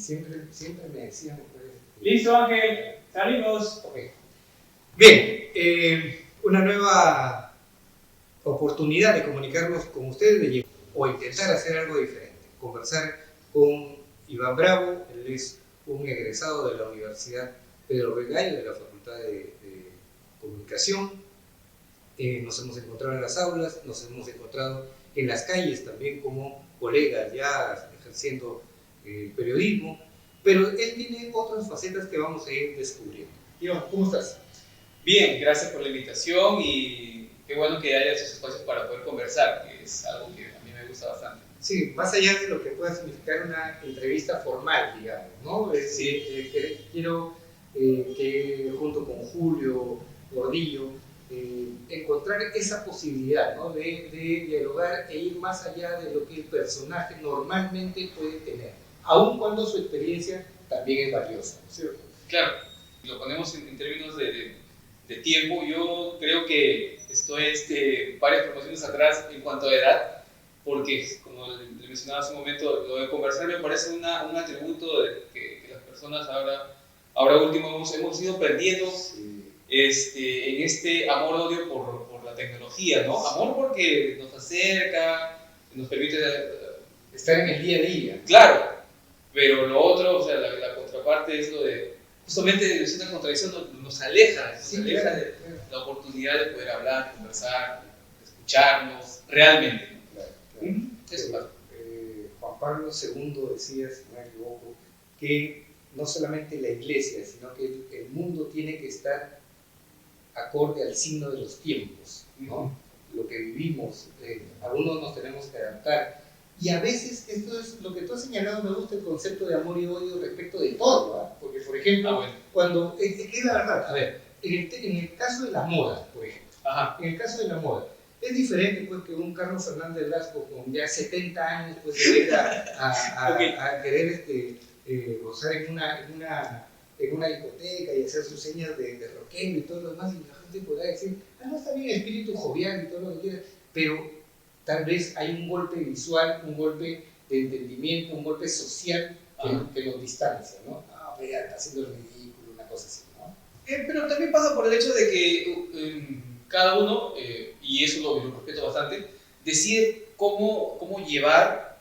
siempre me decían... Listo, Ángel, salimos. Okay. Bien, una nueva oportunidad de comunicarnos con ustedes o intentar hacer algo diferente, conversar con Iván Bravo. Él es un egresado de la Universidad Pedro Regallo, de la Facultad de Comunicación. Nos hemos encontrado en las aulas, nos hemos encontrado en las calles también como colegas ya ejerciendo periodismo, pero él tiene otras facetas que vamos a ir descubriendo. Iván, ¿cómo estás? Bien, gracias por la invitación y qué bueno que haya estos espacios para poder conversar, que es algo que a mí me gusta bastante. Sí, más allá de lo que pueda significar una entrevista formal, digamos, ¿no? Sí. Quiero que junto con Julio Gordillo encontrar esa posibilidad, ¿no? de dialogar e ir más allá de lo que el personaje normalmente puede tener, aun cuando su experiencia también es valiosa, ¿cierto? Claro, lo ponemos en términos de tiempo. Yo creo que estoy varias promociones atrás en cuanto a edad, porque como le mencionaba hace un momento, lo de conversar me parece un atributo de que las personas ahora último hemos ido perdiendo. Sí. En este amor-odio por la tecnología, ¿no? Amor porque nos acerca, nos permite estar en el día a día. Claro, pero lo otro, o sea, la contraparte es lo de, justamente es una contradicción, nos aleja de la oportunidad de poder hablar, conversar, escucharnos realmente. Claro. Eso pasa. Juan Pablo II decía, si no me equivoco, que no solamente la iglesia, sino que el mundo tiene que estar acorde al signo de los tiempos, ¿no? Lo que vivimos, algunos nos tenemos que adaptar. Y a veces, esto es lo que tú has señalado, me gusta el concepto de amor y odio respecto de todo, ¿eh? Porque, por ejemplo, cuando, es la verdad, a ver, en el caso de la moda, por ejemplo, en el caso de la moda, es diferente pues que un Carlos Fernández Velasco con ya 70 años pues se venga a querer gozar en una discoteca y hacer sus señas de rockero y todo lo demás, y la gente podrá decir, no, está bien, espíritu jovial y todo lo que quieras, pero tal vez hay un golpe visual, un golpe de entendimiento, un golpe social que los distancia, ¿no? Pero ya está haciendo el ridículo, una cosa así, ¿no? Pero también pasa por el hecho de que cada uno, y eso lo respeto bastante, decide cómo llevar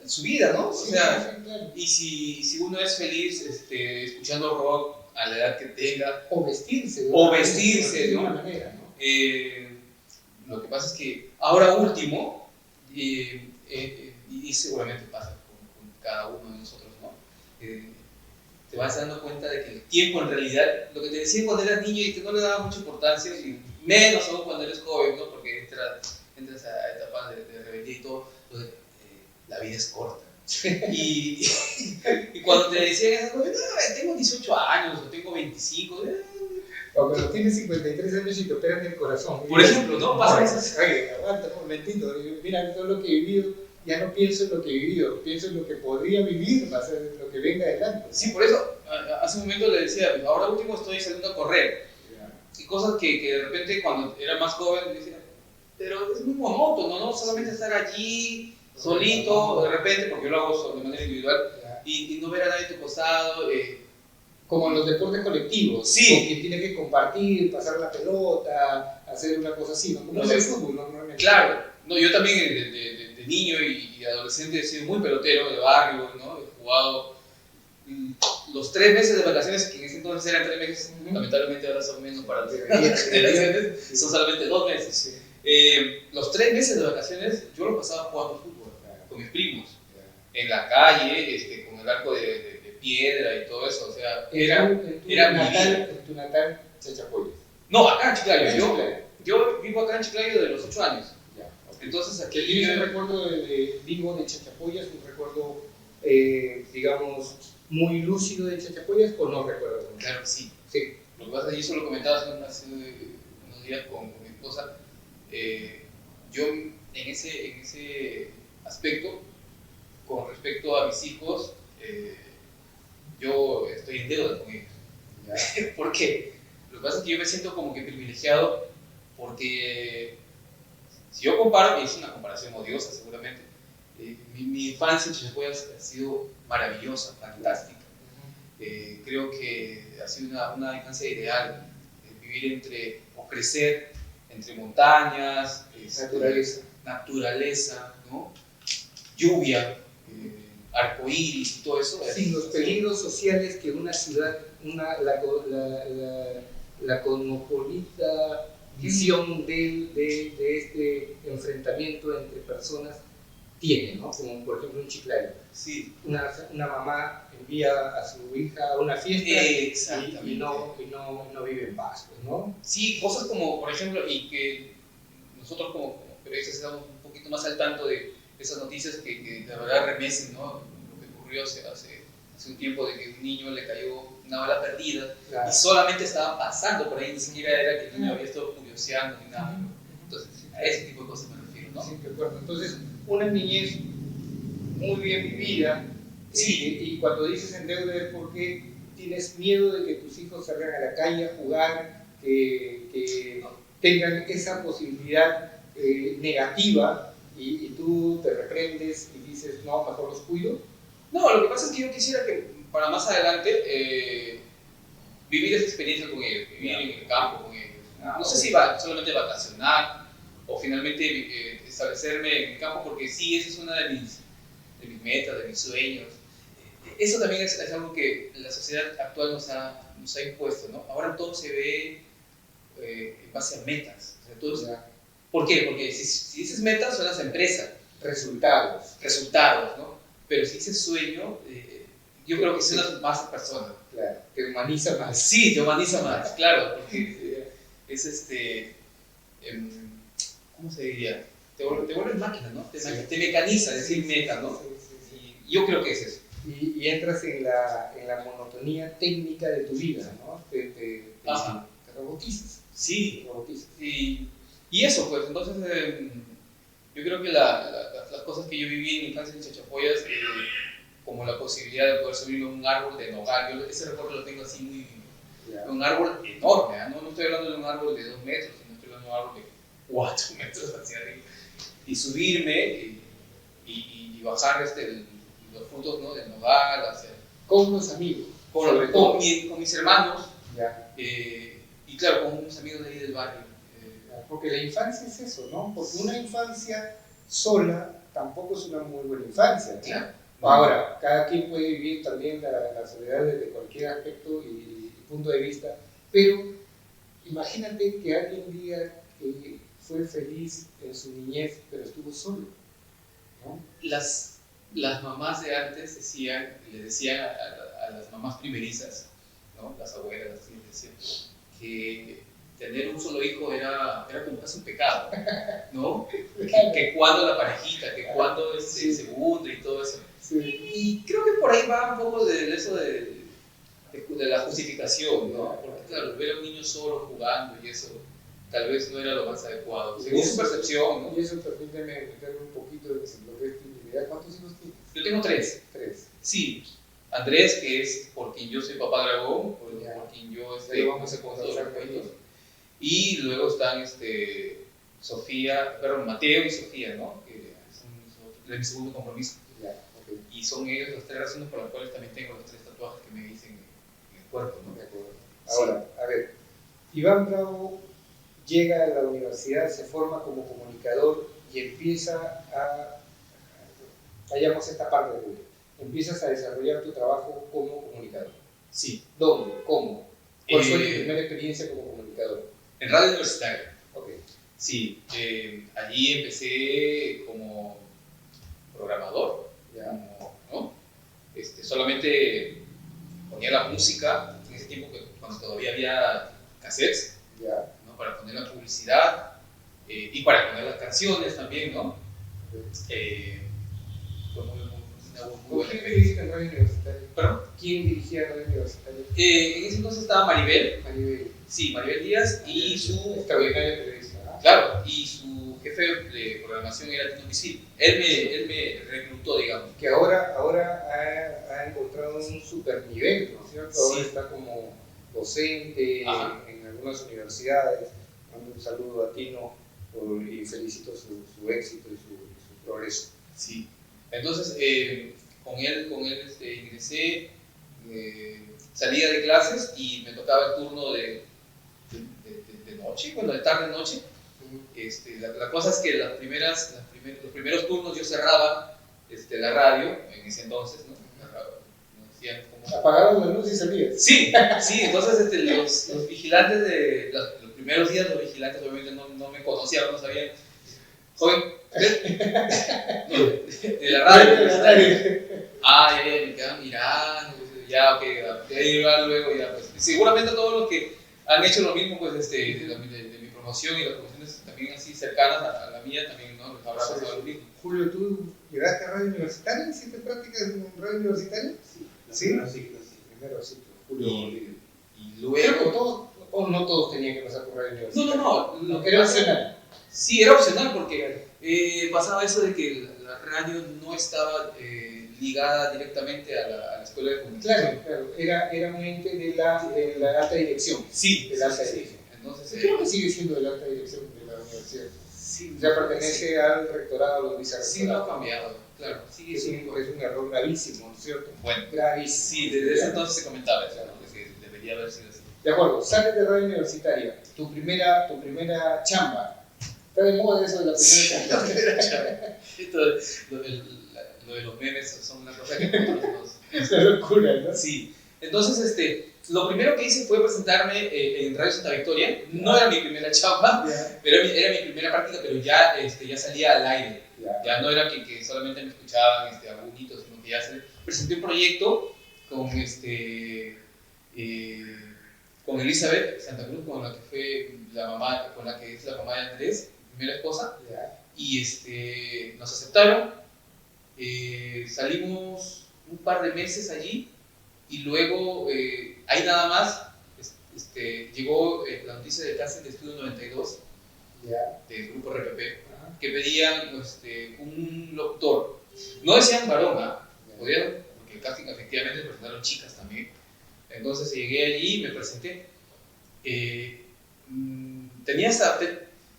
su vida, ¿no? Sí, o sea, sí, claro. Y si uno es feliz escuchando rock a la edad que tenga, o vestirse de una manera, ¿no? Lo que pasa es que ahora último, y seguramente pasa con cada uno de nosotros, ¿no? Te vas dando cuenta de que el tiempo en realidad, lo que te decía cuando eras niño y que no le daba mucha importancia, y menos aún cuando eres joven, ¿no? Porque entras a etapas de rebeldía y todo, la vida es corta. y cuando te decían esas cosas, no, tengo 18 años o tengo 25, o cuando tienes 53 años y te operan el corazón. Por ejemplo, ¿no? Pasa eso. Oye, aguanta un momentito, mira todo lo que he vivido, ya no pienso en lo que he vivido, pienso en lo que podría vivir, más en lo que venga adelante. Sí, por eso, hace un momento le decía, ahora último estoy saliendo a correr. Y cosas que de repente cuando era más joven decía, pero es muy monótono, ¿no? Solamente estar allí, solito, de repente, porque yo lo hago de manera individual, y no ver a nadie a tu costado. Como en los deportes colectivos, sí. Con quien tiene que compartir, pasar la pelota, hacer una cosa así, ¿no? Como el fútbol, normalmente. Claro, no, yo también de niño y adolescente he sido muy pelotero de barrio, ¿no? He jugado los 3 meses de vacaciones, que en ese entonces eran 3 meses, lamentablemente ahora son menos para los generaciones, son solamente 2 meses. Sí. Los 3 meses de vacaciones yo lo pasaba jugando fútbol con mis primos, en la calle, con el arco de piedra y todo eso, o sea, en tu natal Chachapoyas. No, acá en Chiclayo. Yo vivo acá en Chiclayo de los 8 años. Ya, okay. Entonces aquí ¿Tienes un recuerdo vivo de Chachapoyas, un recuerdo, digamos, muy lúcido de Chachapoyas o no recuerdo? Claro que sí. Sí. Lo que pasa es que eso lo comentaba hace unos días con mi esposa. Yo en ese aspecto, con respecto a mis hijos, yo estoy en deuda con ellos. ¿Por qué? Lo que pasa es que yo me siento como que privilegiado porque si yo comparo, y es una comparación odiosa seguramente, Mi infancia en Chachapoyas ha sido maravillosa, fantástica. Creo que ha sido una infancia ideal, vivir o crecer entre montañas, naturaleza, ¿no? Lluvia, arcoíris y todo eso. Sin los peligros sociales que una ciudad, la cosmopolita visión de este enfrentamiento entre personas tiene, ¿no? Como por ejemplo un Chiclayo. Sí. Una mamá envía a su hija a una fiesta y no vive en paz, pues, ¿no? Sí, cosas como, por ejemplo, y que nosotros como periodistas estamos un poquito más al tanto de esas noticias que de verdad remecen, ¿no? Lo que ocurrió hace un tiempo de que un niño le cayó una bala perdida, claro, y solamente estaba pasando por ahí, ni siquiera era que el niño había estado curioseando ni nada. Entonces, a ese tipo de cosas me refiero, ¿no? Sí, de acuerdo. Entonces, una niñez muy bien vivida, sí. Y cuando dices en deuda es porque tienes miedo de que tus hijos salgan a la calle a jugar, que tengan esa posibilidad negativa y tú te reprendes y dices, no, mejor los cuido. No, lo que pasa es que yo quisiera que para más adelante vivir esa experiencia con ellos, vivir en el campo con ellos. No sé si solamente vacacionar o finalmente establecerme en el campo, porque sí, esa es una de mis metas, de mis sueños. Eso también es algo que la sociedad actual nos ha impuesto, ¿no? Ahora todo se ve en base a metas. O sea, ¿por qué? Porque si dices metas, suenas a empresa. Resultados, ¿no? Pero si dices sueño, yo creo que suenas más a persona. Claro, te humaniza más. Sí, te humaniza más, claro, porque es ¿cómo se diría? Te vuelves máquina, ¿no? Te mecaniza decir meta, ¿no? Sí. Y yo creo que es eso. Y entras en la monotonía técnica de tu vida, ¿no? Te robotizas. Sí, y eso, pues, entonces yo creo que las cosas que yo viví en mi infancia en Chachapoyas, como la posibilidad de poder subirme a un árbol de nogal, yo ese recuerdo lo tengo así muy... Un árbol enorme, ¿no? No estoy hablando de un árbol de 2 metros, sino estoy hablando de un árbol de 4 metros hacia arriba. Y subirme y bajar los frutos, ¿no? Del nogal hacia... Con los amigos. Con mis hermanos. Ya. Y claro, con unos amigos de ahí del barrio. Porque la infancia es eso, ¿no? Porque una infancia sola tampoco es una muy buena infancia, ¿no? Claro. Ahora, cada quien puede vivir también la soledad desde cualquier aspecto y punto de vista, pero imagínate que alguien diga que fue feliz en su niñez, pero estuvo solo, ¿no? Las mamás de antes le decían a las mamás primerizas, ¿no? Las abuelas, así decían, que tener un solo hijo era como casi un pecado, ¿no? que cuando la parejita, que cuando el segundo y todo eso. Sí. Y creo que por ahí va un poco de eso de la justificación, ¿no? Porque claro, ver a un niño solo jugando y eso tal vez no era lo más adecuado, según su percepción, ¿no? Y eso permíteme meterme un poquito en lo que es tu intimidad. ¿Cuántos hijos tienes? Yo tengo 3. Sí. Andrés, que es por quien yo soy papá dragón, por quien yo vamos a conversar con ellos. Y luego están Mateo y Sofía, ¿no? Que son de mi segundo compromiso. Okay. Y son ellos las 3 razones por las cuales también tengo los 3 tatuajes que me dicen en el cuerpo, ¿no? De acuerdo. Ahora, a ver, Iván Bravo llega a la universidad, se forma como comunicador y empieza vayamos a esta parte de empiezas a desarrollar tu trabajo como comunicador. Sí. ¿Dónde? ¿Cómo? ¿Cuál fue tu primera experiencia como comunicador? En radio universitaria. Ok. Sí, allí empecé como programador, ¿no? Solamente ponía la música, en ese tiempo cuando todavía había cassettes, ¿no? Para poner la publicidad y para poner las canciones también, ¿no? Fue muy buena. ¿Quién dirigía en radio universitaria? ¿Perdón? ¿Quién dirigía radio universitaria? En ese entonces estaba Maribel. Sí, Maribel Díaz y su... Extraordinaria periodista. Claro, y su jefe de programación era Tino Misil. Él me reclutó, digamos. Que ahora ha encontrado un super nivel, ¿no es cierto? Sí. Ahora está como docente en algunas universidades. Mando un saludo a Tino y felicito su éxito y su progreso. Sí. Entonces, ingresé, salía de clases y me tocaba el turno de noche, bueno, de tarde-noche. La cosa es que los primeros turnos yo cerraba la radio, en ese entonces, ¿no? Apagaron la luz y salías. Sí, entonces los vigilantes los primeros días los vigilantes obviamente no me conocían, no sabían. Joven, de la radio. Ya, me quedaban mirando, ya, ok, ya luego, ya, pues. Seguramente todos los que han hecho lo mismo, pues, de mi promoción y las promociones también así cercanas a la mía, también, ¿no? Les habrá pasado lo mismo. Julio, ¿tú llegaste a radio universitaria? ¿Hiciste prácticas en radio universitaria? Sí, Primero ciclo, Julio. Y luego... o no todos tenían que pasar por radio universitaria. No. Era opcional. Sí, era opcional porque pasaba eso de que la radio no estaba ligada directamente a la escuela de comunicación. Claro, era un ente de la alta dirección. Sí, de la alta dirección. Entonces, creo que sigue siendo de la alta dirección de la universidad. Sí, ya pertenece al rectorado, los vicerrectorados. Sí, no ha cambiado, claro. Sí, es un error gravísimo, ¿no es cierto? Bueno, gravísimo. Sí, desde ese entonces se comentaba eso, ¿no? Que debería haber sido así. De acuerdo, sales de radio universitaria, tu primera chamba. Está de moda eso de la primera chamba. Lo de los memes son una cosa que nosotros es una locura, ¿no? Sí. Entonces, lo primero que hice fue presentarme en Radio Santa Victoria. No era mi primera chamba, pero era mi primera práctica, pero ya salía al aire. Ya no era que solamente me escuchaban algunitos, sino que ya presenté un proyecto con Elizabeth Santa Cruz, con la que fue con la que es la mamá de Andrés, mi primera esposa, y nos aceptaron. Salimos un par de meses allí y luego ahí nada más llegó la noticia del casting de Estudio 92 del grupo RPP que pedían un locutor. No decían varón, podían, porque el casting efectivamente presentaron chicas también. Entonces llegué allí y me presenté.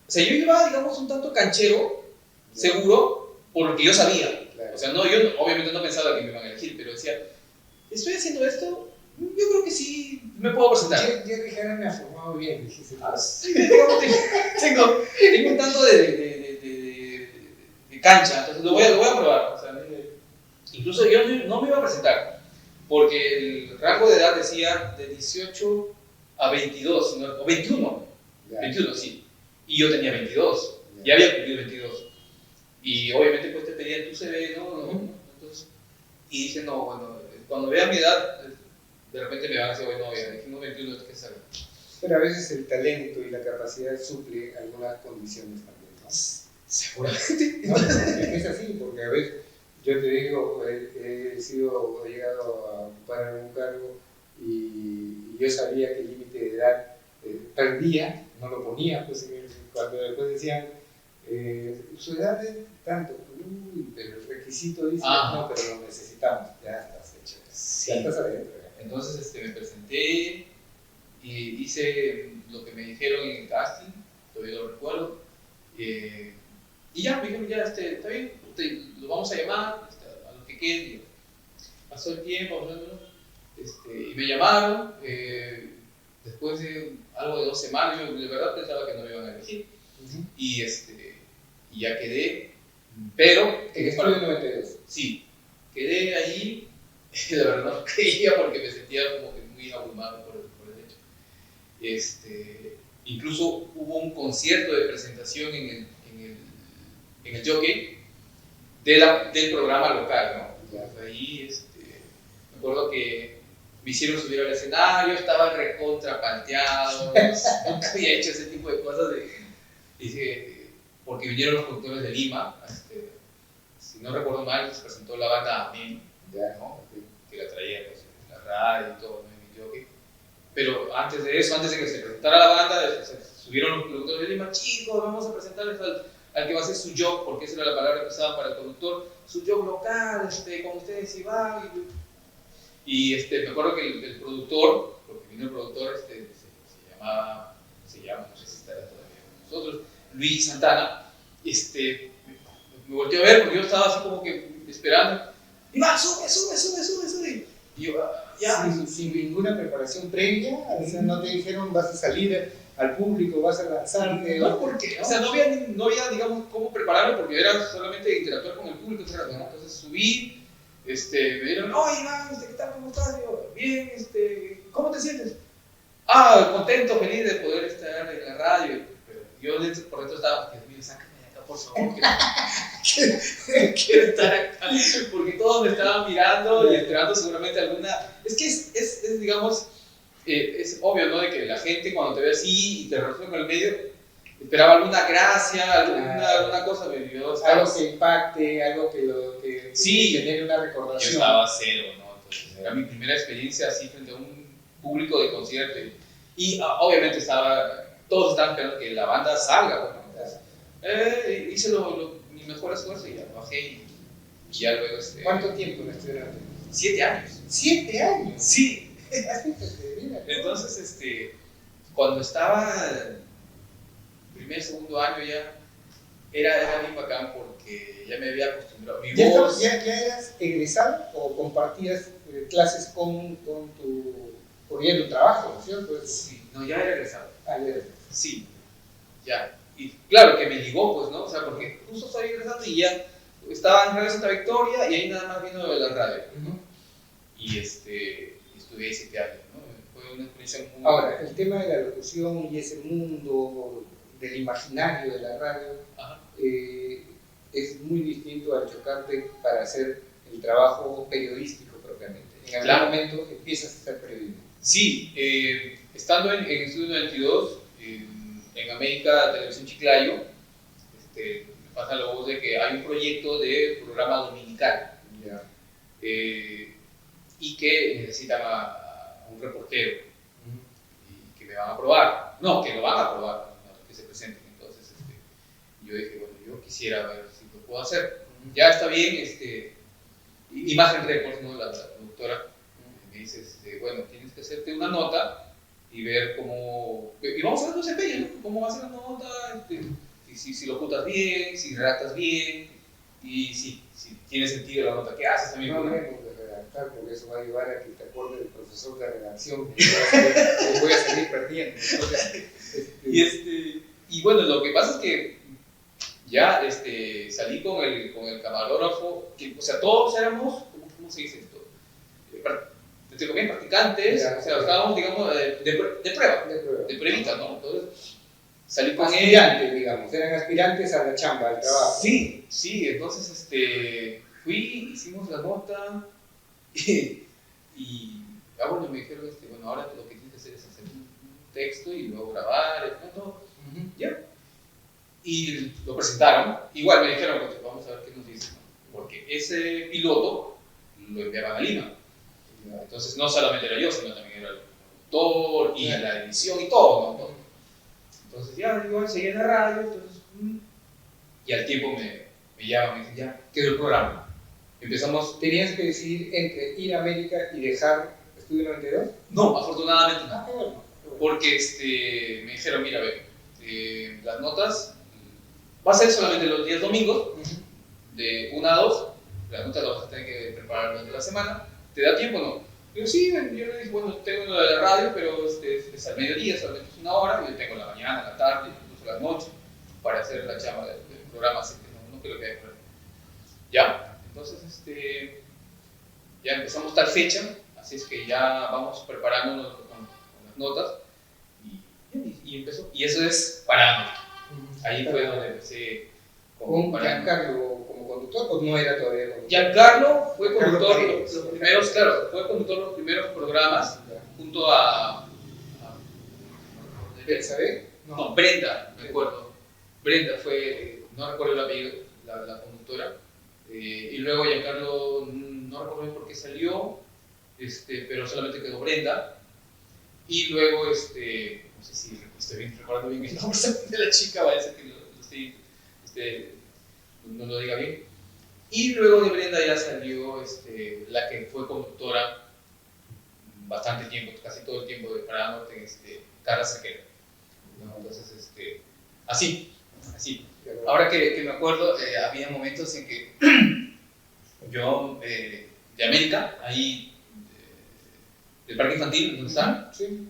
O sea, yo iba, digamos, un tanto canchero, seguro, por lo que yo sabía. O sea, yo obviamente no pensaba que me iban a elegir, pero decía, estoy haciendo esto, yo creo que sí me puedo presentar. Jerry Hanna me ha formado bien, dijiste. Sí, tengo un tanto de cancha, entonces lo voy a probar. O sea, incluso yo no me iba a presentar, porque el rango de edad decía de 18 a 22, o 21, 21 sí, y yo tenía 22, ya había cumplido 22. Y obviamente pues te pedían tu CV, ¿no? Entonces, y dije, no, bueno, cuando vean mi edad, de repente me van a decir, bueno, ya dijimos 21, ¿qué sabes? Pero a veces el talento y la capacidad suple algunas condiciones también, ¿no? Seguramente. No, es así, porque a veces, yo te digo, he llegado a ocupar algún cargo y yo sabía que el límite de edad perdía, no lo ponía, pues cuando después decían, su edad es tanto, pero el requisito dice, no, pero lo necesitamos, ya estás hecho, ya estás adentro. Entonces me presenté y hice lo que me dijeron en el casting, todavía lo recuerdo, y ya me dijeron, ya está bien, lo vamos a llamar, a lo que quede. Pasó el tiempo, y me llamaron, después de algo de 2 semanas, yo de verdad pensaba que no me iban a elegir. Y ya quedé, pero... ¿En Estudio 92? Sí, quedé allí, la verdad no creía porque me sentía como que muy abrumado por el hecho. Incluso hubo un concierto de presentación en el Jockey del programa local, ¿no? Ahí me acuerdo que me hicieron subir al escenario, estaba recontra panteado, nunca había hecho ese tipo de cosas. Porque vinieron los productores de Lima, si no recuerdo mal, se presentó la banda Amén, ¿no? Que la traía pues, en la radio y todo, ¿no? En el jockey. Pero antes de eso, antes de que se presentara la banda, se subieron los productores de Lima, chicos, vamos a presentarles al que va a hacer su job, porque esa era la palabra que usaban para el productor, su job local, con ustedes y va. Y me acuerdo que el productor, porque vino el productor, se llama, no sé si estará todavía con nosotros, Luis Santana, me volteó a ver porque yo estaba así como que esperando. Y va, sube. Y yo, ya. Sin ninguna preparación previa, o sea, no te dijeron vas a salir al público, vas a lanzarte. No, porque, o sea, no había, digamos, cómo prepararlo, porque era solamente interactuar con el público, etc. Entonces subí, me dieron, oye, Iván, ¿qué tal? ¿Cómo estás? Yo, bien, ¿cómo te sientes? Contento, feliz de poder estar en la radio. Pero yo por dentro estaba, Dios mío, sácame de acá, por favor. Quiero estar acá. Porque todos me estaban mirando y esperando seguramente alguna. Es que es digamos, es obvio, ¿no? De que la gente cuando te ve así y te relaciona con el medio, esperaba alguna gracia, alguna cosa. Algo que impacte, algo que sí, genere una recordación. Yo estaba cero, ¿no? Entonces, era mi primera experiencia así frente a un público de concierto. Y obviamente todos estaban esperando que la banda salga. Bueno, hice mi mejor esfuerzo y ya bajé y ya luego. ¿Cuánto tiempo me estuvieron? 7 años. ¿7 años? Sí. Entonces, cuando estaba primer, segundo año ya, era bien bacán porque ya me había acostumbrado. Mi voz. ¿Ya eras egresado o compartías clases con tu trabajo, ¿no es cierto? Sí, no, ya era egresado. Ya era. Sí, ya. Y claro que me ligó, pues, ¿no? O sea, porque justo estaba egresando y ya estaba en Radio Santa Victoria y ahí nada más vino de la radio, ¿no? Y estuve ahí 7 años, ¿no? Fue una experiencia muy... Ahora, el tema de la locución y ese mundo del imaginario de la radio es muy distinto al chocarte para hacer el trabajo periodístico propiamente. En algún momento empiezas a hacer periodismo. Sí, estando en Estudio 92, en América Televisión Chiclayo, me pasa la voz de que hay un proyecto de programa dominical. Yeah. Y que necesitan a un reportero y que me van a probar. No, que lo van a probar, ¿no? Que se presenten. Entonces, yo dije, bueno, yo quisiera ver si lo puedo hacer. Ya está bien, Imagen Records, ¿no? La productora, me dice, bueno, tienes que hacerte una nota y ver cómo. Y vamos a ver tu desempeño, ¿no? ¿Cómo va a ser la nota? Si lo juntas bien, si redactas bien, y si tiene sentido la nota que haces también. No hablemos de redactar, porque eso va a llevar a que te acuerdes del profesor de redacción que voy a salir perdiendo. Entonces, y bueno, lo que pasa es que ya salí con el camarógrafo, que, o sea, todos éramos, ¿cómo se dice esto? Entre comillas, practicantes, o sea, estábamos, digamos, de prueba, de pruebita, ¿no? Entonces, salí con aspirantes, digamos, eran aspirantes a la chamba, al trabajo. Sí, entonces, fui, hicimos la nota, y bueno, me dijeron, bueno, ahora lo que tienes que hacer es hacer un texto y luego grabar, todo, ya. Y lo presentaron, igual me dijeron, pues, vamos a ver qué nos dicen, ¿no? Porque ese piloto lo enviaban a Lima. Entonces no solamente era yo, sino también era el productor y la edición y todo, ¿no? Entonces ya, igual seguí en la radio, entonces, y al tiempo me llaman y me dicen, ya, quedó el programa. Empezamos. ¿Tenías que decidir entre ir a América y dejar Estudio 92? No, afortunadamente no. Porque me dijeron, mira, ve, las notas va a ser solamente los días domingos, de 1 a 2, las notas las vas a tener que preparar durante la semana. ¿Te da tiempo o no? Digo, sí, yo le dije, bueno, tengo lo de la radio, pero es al mediodía, solamente es 1 hora, y yo tengo la mañana, la tarde, incluso la noche, para hacer la chamba del programa, así que no creo que haya problema. Ya, entonces, ya empezamos tal fecha, así es que ya vamos preparándonos con las notas, y empezó. Y eso es Parando. Ahí fue donde empecé ¿Con Giancarlo como conductor o no era todavía conductor? Giancarlo fue conductor los primeros, claro, fue conductor los primeros programas junto a ¿Elizabeth? No, Brenda, me acuerdo. Brenda fue, no recuerdo el apellido, la conductora. Y luego Giancarlo, no recuerdo bien por qué salió, pero solamente quedó Brenda. Y luego, no sé si estoy bien recordando bien el nombre de la chica, vaya a ser que no lo diga bien. Y luego de Brenda ya salió la que fue conductora bastante tiempo, casi todo el tiempo de Parada Norte, Carla Cerquera. ¿No? Entonces, así. Ahora que me acuerdo, había momentos en que yo de América, ahí, del parque infantil, ¿dónde están? Sí.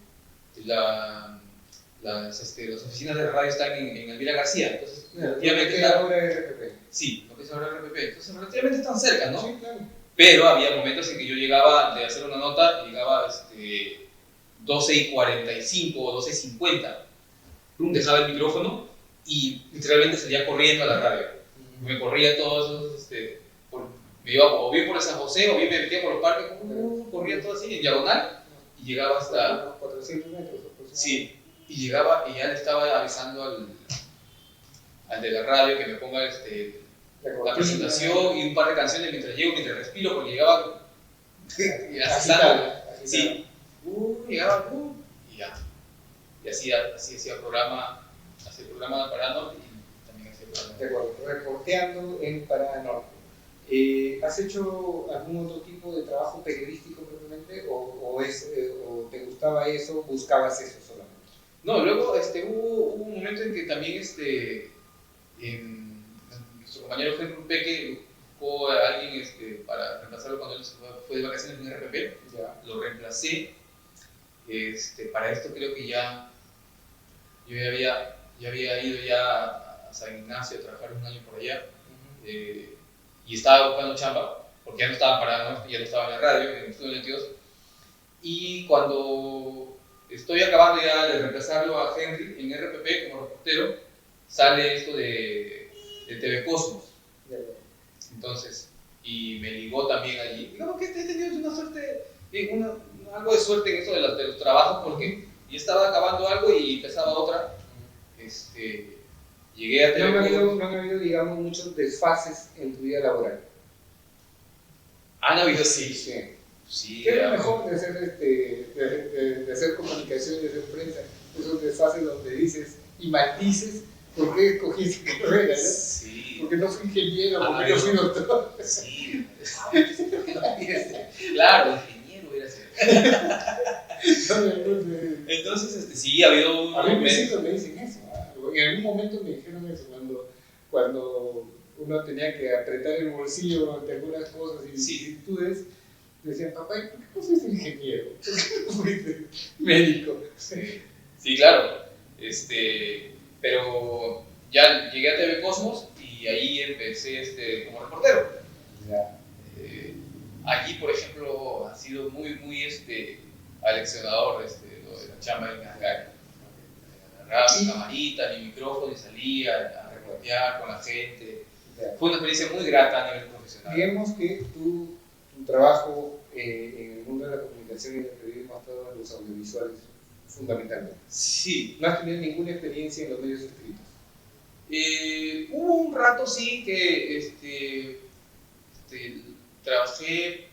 Las oficinas de radio están en Elvira García, entonces Relativamente está ahora RPP. Sí, lo que es ahora RPP, entonces relativamente están cerca, ¿no? Sí, claro. Pero había momentos en que yo llegaba de hacer una nota, llegaba 12:45 o 12:50, dejaba el micrófono y literalmente salía corriendo a la radio. Me corría todos esos, me iba o bien por el San José o bien me metía por los parques, corría todo así en diagonal y llegaba hasta 400 metros. Sí, y llegaba y ya le estaba avisando al de la radio que me ponga la presentación y un par de canciones mientras llego, mientras respiro, porque llegaba agitado. Sí, llegaba y ya. Y hacía programa Paranorte y también hacía programa. De acuerdo, reporteando en Paranorte. ¿Has hecho algún otro tipo de trabajo periodístico propiamente o te gustaba eso, buscabas eso solamente? No, luego hubo un momento en que también nuestro compañero Henry Peque buscó a alguien para reemplazarlo cuando él fue de vacaciones en RPP. Ya. Lo reemplacé. Para esto creo que ya había ido ya a San Ignacio a trabajar un año por allá. Y estaba buscando chamba, porque ya no estaba parado, ya no estaba en la radio, en el Estudio 22. Y cuando estoy acabando ya de reemplazarlo a Henry en RPP como reportero, sale esto de TV Cosmos. Entonces, y me ligó también allí. Digamos que he tenido una suerte, algo de suerte en eso de los trabajos, porque ya estaba acabando algo y empezaba otra. Llegué a TV Cosmos. No han habido, digamos, muchos desfases en tu vida laboral. Han habido, sí. ¿Qué es lo mejor de hacer, de hacer comunicación y de hacer prensa? Esos desfases donde dices y maldices por qué escogí esa carrera, ¿no? Sí. Porque no fui ingeniero, porque no fui doctor. Sí. Claro, ingeniero hubiera sido. Entonces, sí, ha habido a mí me dicen eso. En algún momento me dijeron eso, cuando uno tenía que apretar el bolsillo ante algunas cosas y vicisitudes, decían, papá, ¿por qué no fuiste ingeniero? ¿Por qué no fuiste médico? Sí, claro. Pero ya llegué a TV Cosmos y ahí empecé como reportero. Ya. Allí, por ejemplo, ha sido muy, muy aleccionador lo de la chamba en Asgari. Agarraba mi camarita, mi micrófono y salía a reportear con la gente. Ya. Fue una experiencia muy grata a nivel profesional. Digamos que tu trabajo en el mundo de la comunicación y del periodismo ha estado en los audiovisuales fundamentalmente. Sí. ¿No has tenido ninguna experiencia en los medios escritos? Hubo un rato, sí, que trabajé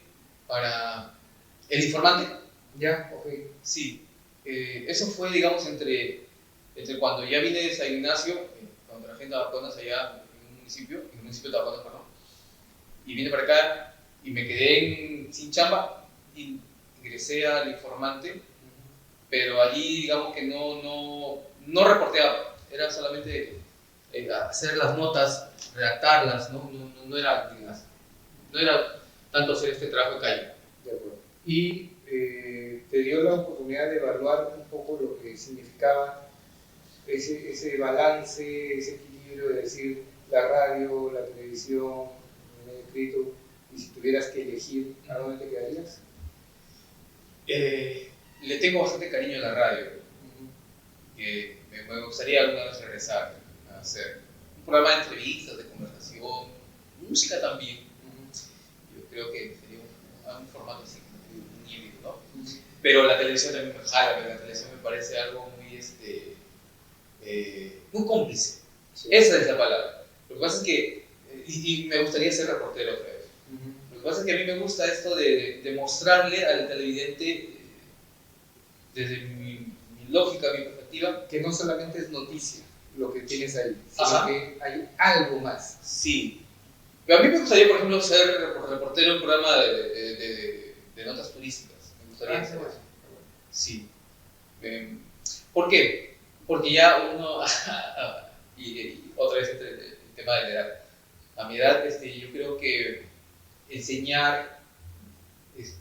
para El Informante. Ya, ok. Sí. Eso fue, digamos, entre cuando ya vine de San Ignacio, cuando trabajé en Tabaconas allá en el municipio de Tabaconas, perdón, y vine para acá y me quedé sin chamba y ingresé al Informante, pero allí, digamos que no reporteaba, era solamente hacer las notas, redactarlas, no era tanto hacer este trabajo de calle. De acuerdo. Y te dio la oportunidad de evaluar un poco lo que significaba ese balance, ese equilibrio de decir la radio, la televisión, el medio escrito, y si tuvieras que elegir, ¿a dónde te quedarías? Le tengo bastante cariño a la radio. Me gustaría alguna vez regresar a hacer un programa de entrevistas, de conversación, música también. Yo creo que sería un formato así, un híbrido, ¿no? Pero la televisión también me jala, porque la televisión me parece algo muy cómplice. Sí. Esa es la palabra. Lo que pasa es que, y me gustaría ser reportero otra vez. Lo que pasa es que a mí me gusta esto de mostrarle al televidente, desde mi lógica, mi perspectiva, que no solamente es noticia lo que tienes ahí, sino que hay algo más. Sí. Pero a mí me gustaría, por ejemplo, ser reportero en un programa de notas turísticas. Me gustaría hacer eso. Sí. ¿Por qué? Porque ya uno, y otra vez el tema de la edad. A mi edad, yo creo que enseñar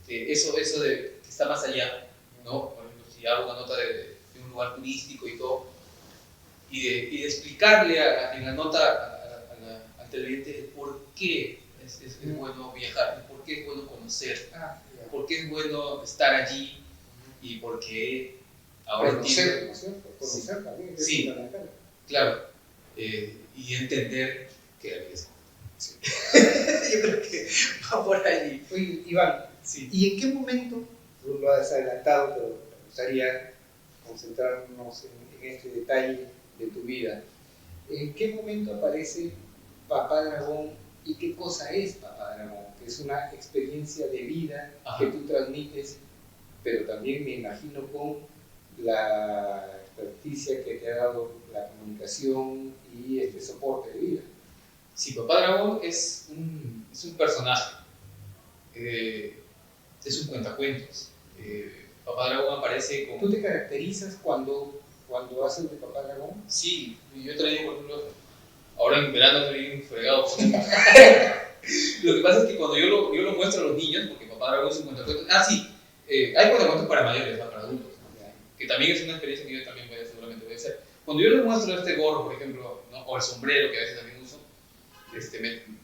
eso de que está más allá, ¿no? Por ejemplo, si hago una nota de un lugar turístico y todo, y de explicarle en la nota al televidente el por qué es bueno viajar, el por qué es bueno conocer, por qué es bueno estar allí y por qué ahora conocer, entiendo. ¿no es cierto? Conocer también es Sí, fundamental. claro, y entender que la vida es corta. Sí. Yo creo que va por allí. Oye, Iván, Sí. ¿y en qué momento, tú lo has adelantado, pero me gustaría concentrarnos en este detalle de tu vida, ¿en qué momento aparece Papá Dragón y qué cosa es Papá Dragón? Que es una experiencia de vida que tú transmites, pero también me imagino con la experticia que te ha dado la comunicación y este soporte de vida. Sí, Papá Dragón es un personaje, es un cuentacuentos. Papá Dragón aparece como... ¿Tú te caracterizas cuando haces de Papá Dragón? Sí, yo he traído, por ejemplo, ahora en verano estoy bien fregado. Lo que pasa es que cuando yo lo muestro a los niños, porque Papá Dragón es un cuentacuentos... sí, hay cuentacuentos para mayores, para adultos, que también es una experiencia que yo también seguramente voy a hacer. Cuando yo les muestro este gorro, por ejemplo, ¿no? O el sombrero, que a veces también uso,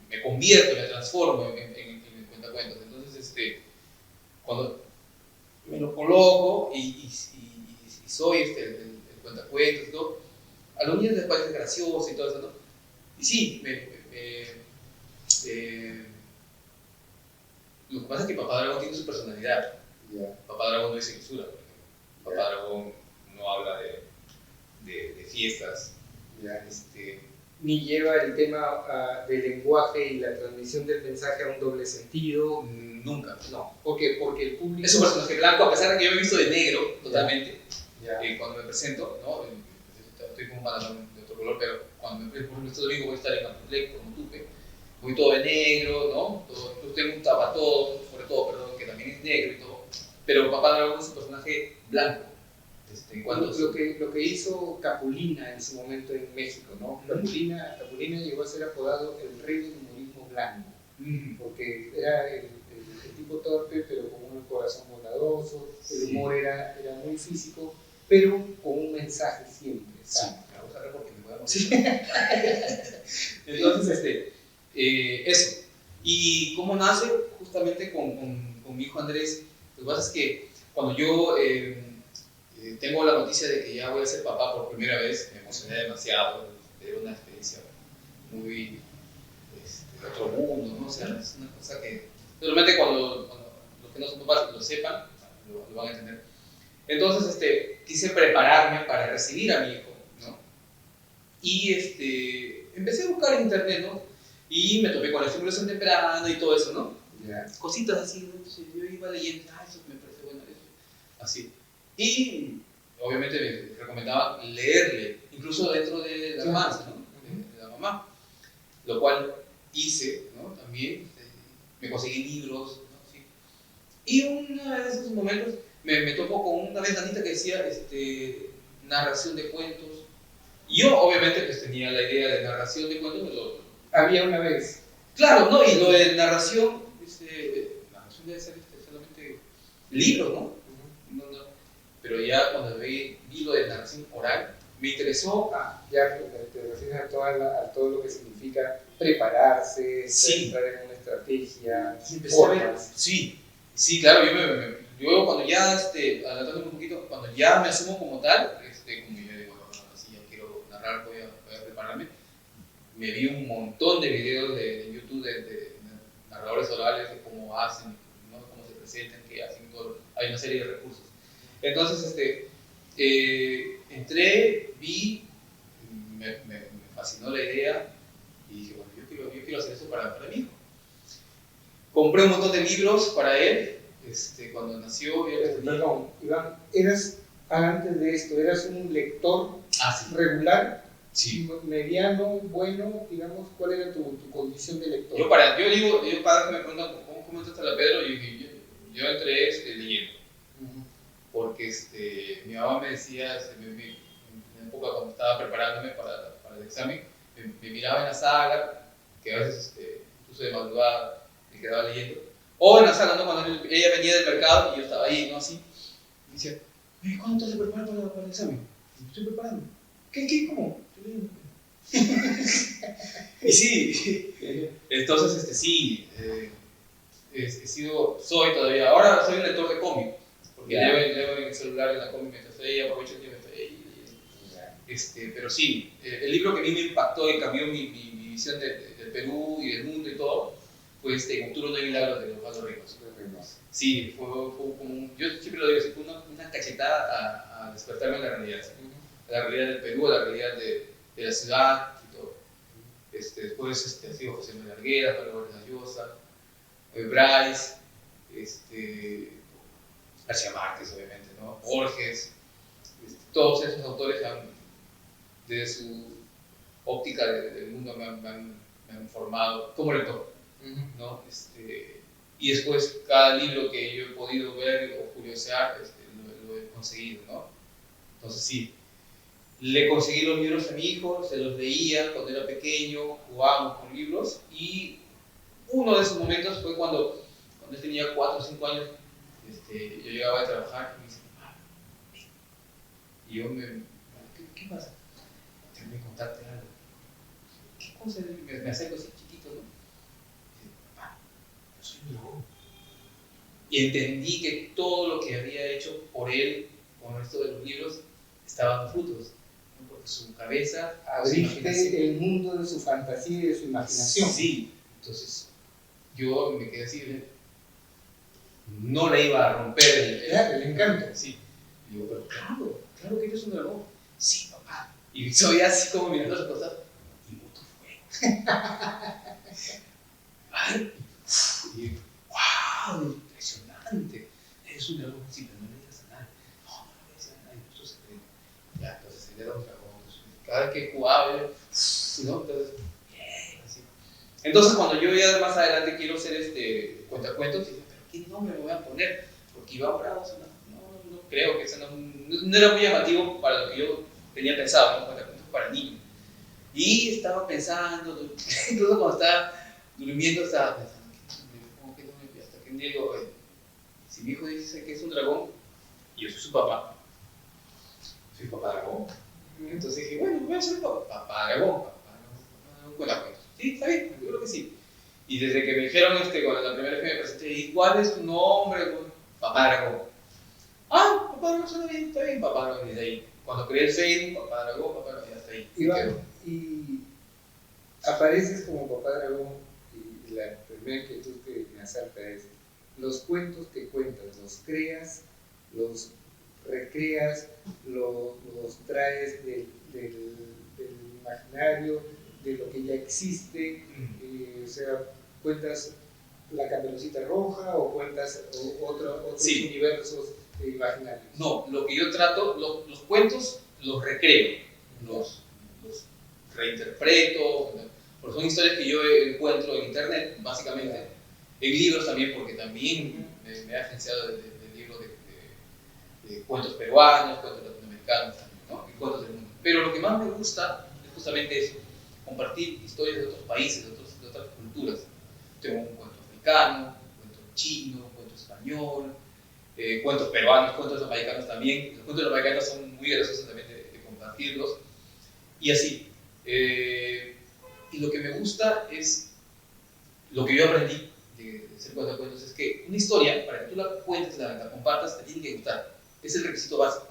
me convierto, me transformo en el cuentacuentos. Entonces, cuando me lo coloco y soy el cuentacuentos y todo, a los niños les parece gracioso y todo eso, ¿no? Y sí, lo que pasa es que Papá Dragón tiene su personalidad. Papá Dragón no dice censura, por ejemplo. Papá Dragón no habla de fiestas. Ni lleva el tema del lenguaje y la transmisión del mensaje a un doble sentido. Nunca. No, porque el público... Es un personaje blanco, a pesar de que yo me he visto de negro totalmente. Yeah. Cuando me presento, ¿no? Estoy con un pantalón de otro color, pero cuando por ejemplo, este domingo voy a estar en Aputec, como Tupe, voy todo de negro, ¿no? Tengo un tapatón, sobre todo, perdón, que también es negro y todo. Pero Papá Dragón es un personaje blanco. Lo que hizo Capulina en su momento en México, ¿no? Capulina llegó a ser apodado el rey del humorismo blanco, porque era el tipo torpe, pero con un corazón bondadoso, el humor era muy físico, pero con un mensaje siempre. Sí, me voy a agarrar porque me voy a morir. Entonces, eso. ¿Y cómo nace? Justamente con mi hijo Andrés. Lo que pasa es que cuando yo tengo la noticia de que ya voy a ser papá por primera vez, me emocioné demasiado. Era una experiencia muy de otro mundo, ¿no? O sea, es una cosa que solamente cuando los que no son papás lo sepan, lo van a entender. Entonces, quise prepararme para recibir a mi hijo, ¿no? Y empecé a buscar en internet, ¿no? Y me topé con la estimulación temprana y todo eso, ¿no? Yeah. Cositas así, ¿no? Entonces, yo iba leyendo, eso me parece bueno, eso. Así. Y obviamente me recomendaba leerle, incluso dentro de la alabanza, ¿no? De la mamá. Lo cual hice, ¿no? También me conseguí libros, ¿no? Sí. Y uno de esos momentos me topó con una ventanita que decía narración de cuentos. Y yo obviamente pues tenía la idea de narración de cuentos, pero había una vez. Claro, ¿no? Y lo de narración debe ser solamente libros, ¿no? No. Pero ya cuando vi lo de narración oral, me interesó. Ya te refieres a todo lo que significa prepararse, sí. entrar en una estrategia, formas. Sí, claro, yo cuando ya, adelantándome un poquito, cuando ya me asumo como tal, como yo digo, si ya quiero narrar, voy a prepararme, me vi un montón de videos de YouTube de narradores orales, de cómo hacen, ¿no? Cómo se presentan, qué hacen, todo. Hay una serie de recursos. Entonces, entré, vi, me fascinó la idea y dije, bueno, yo quiero hacer eso para mi hijo. Compré un montón de libros para él, cuando nació. Perdón, Iván, antes de esto, ¿eras un lector regular? Sí. Mediano, bueno, digamos, ¿cuál era tu condición de lector? Yo cada vez que me preguntan cómo entraste a la Pedro, yo entré leyendo. Porque mi mamá me decía, en la época cuando estaba preparándome para el examen, me miraba en la sala, que a veces incluso de madrugada, me quedaba leyendo. O en la sala, ¿no? Cuando ella venía del mercado y yo estaba ahí, ¿no? Así, me decía, ¿cuándo te vas a preparar para el examen? Me estoy preparando. ¿Qué? ¿Cómo? Estoy leyendo. Y sí, entonces, sí, soy todavía, ahora soy un lector de cómic, porque leo en el celular, en la cómic, mientras estoy ahí, aprovecho el tiempo, estoy ahí. Pero sí, el libro que a mí me impactó y cambió mi visión del Perú y del mundo y todo, fue Futuro no hay milagros de Osvaldo Ricos. Sí, fue como yo siempre lo digo, fue una cachetada a despertarme en la realidad, a la realidad del Perú, a la realidad de la ciudad y todo. Después ha sido José María Arguedas, Pablo Vargas Llosa, Bryce, García Márquez, obviamente, ¿no? Borges, todos esos autores desde su óptica del mundo me han formado como lector, ¿no? Y después cada libro que yo he podido ver o curiosear lo he conseguido, ¿no? Entonces sí, le conseguí los libros a mi hijo, se los leía cuando era pequeño, jugábamos con libros, y uno de esos momentos fue cuando él tenía 4 o 5 años, yo llegaba a trabajar y me dice, papá, ven. Y yo ¿qué pasa? Tengo que contarte algo. ¿Qué cosa? Me acerco así chiquito, ¿no? Y dice, papá, yo soy un dragón. Y entendí que todo lo que había hecho por él con esto de los libros estaba dando frutos, ¿no? Porque su cabeza, abriste el mundo de su fantasía y de su imaginación. Sí, entonces yo me quedé así, no le iba a romper el encanto. Sí. Y digo, pero claro que eres un dragón. Sí, papá. Y soy así como mirando las cosas y boto fuego. Y wow, impresionante. Eres un dragón. Sí, pero no le digas a nadie. No le digas a nadie, esto se cree. Ya, entonces él era un dragón. Cada vez que jugaba, ¿no? Entonces, bien, así. Entonces, cuando yo ya más adelante quiero hacer cuentacuentos, dije, pero ¿qué nombre me voy a poner? Porque Iván Bravo, no creo que no era muy llamativo para lo que yo tenía pensado, ¿no? Cuentacuentos para niños. Y estaba pensando, incluso cuando estaba durmiendo, estaba pensando, ¿qué nombre? Hasta que un día digo, si mi hijo dice que es un dragón, y yo soy su papá, soy papá dragón. Entonces dije, bueno, voy a ser papá dragón, un cuentacuentos. Sí, está bien, yo creo que sí. Y desde que me dijeron, cuando la primera vez que me presenté, ¿y cuál es tu nombre? Papá dragón. Ah, papá dragón suena bien, está bien, papá dragón. Y desde ahí, cuando creé el Facebook, papá dragón, y hasta ahí. Iván, y apareces como papá dragón, y la primera inquietud que me asalta es, los cuentos que cuentas, ¿los creas, los recreas, los traes del imaginario, de lo que ya existe? O sea, ¿cuentas la Caperucita Roja o cuentas otros sí. universos imaginarios? No, lo que yo trato, los cuentos los recreo, los reinterpreto, porque son historias que yo encuentro en internet, básicamente, en libros también, porque también me he agenciado de libros de cuentos peruanos, cuentos latinoamericanos también, ¿no? Y cuentos del mundo. Pero lo que más me gusta es justamente eso, compartir historias de otros países, de otras culturas. Tengo un cuento africano, un cuento chino, un cuento español, cuentos peruanos, cuentos jamaicanos también. Los cuentos jamaicanos son muy graciosos también de compartirlos. Y así. Y lo que me gusta es, lo que yo aprendí de hacer cuentos es que una historia, para que tú la cuentes, la compartas, te tiene que gustar. Es el requisito básico.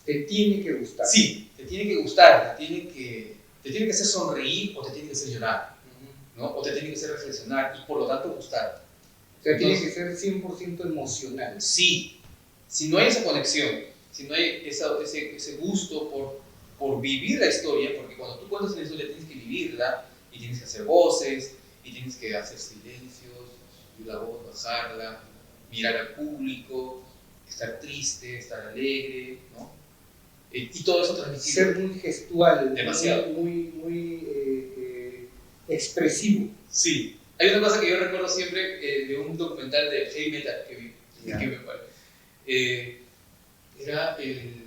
Te tiene que gustar. Sí, te tiene que gustar, te tiene que hacer sonreír o te tiene que hacer llorar, ¿no? O te tiene que hacer reflexionar y por lo tanto gustar. O sea, tiene que ser 100% emocional. Sí, si no hay esa conexión, si no hay ese gusto por vivir la historia, porque cuando tú cuentas una historia tienes que vivirla y tienes que hacer voces y tienes que hacer silencios, subir la voz, bajarla, mirar al público, estar triste, estar alegre, ¿no? Y todo eso transmitir. Ser muy gestual, demasiado. muy expresivo. Sí. Hay una cosa que yo recuerdo siempre de un documental de heavy metal que vi, que me parece. Era el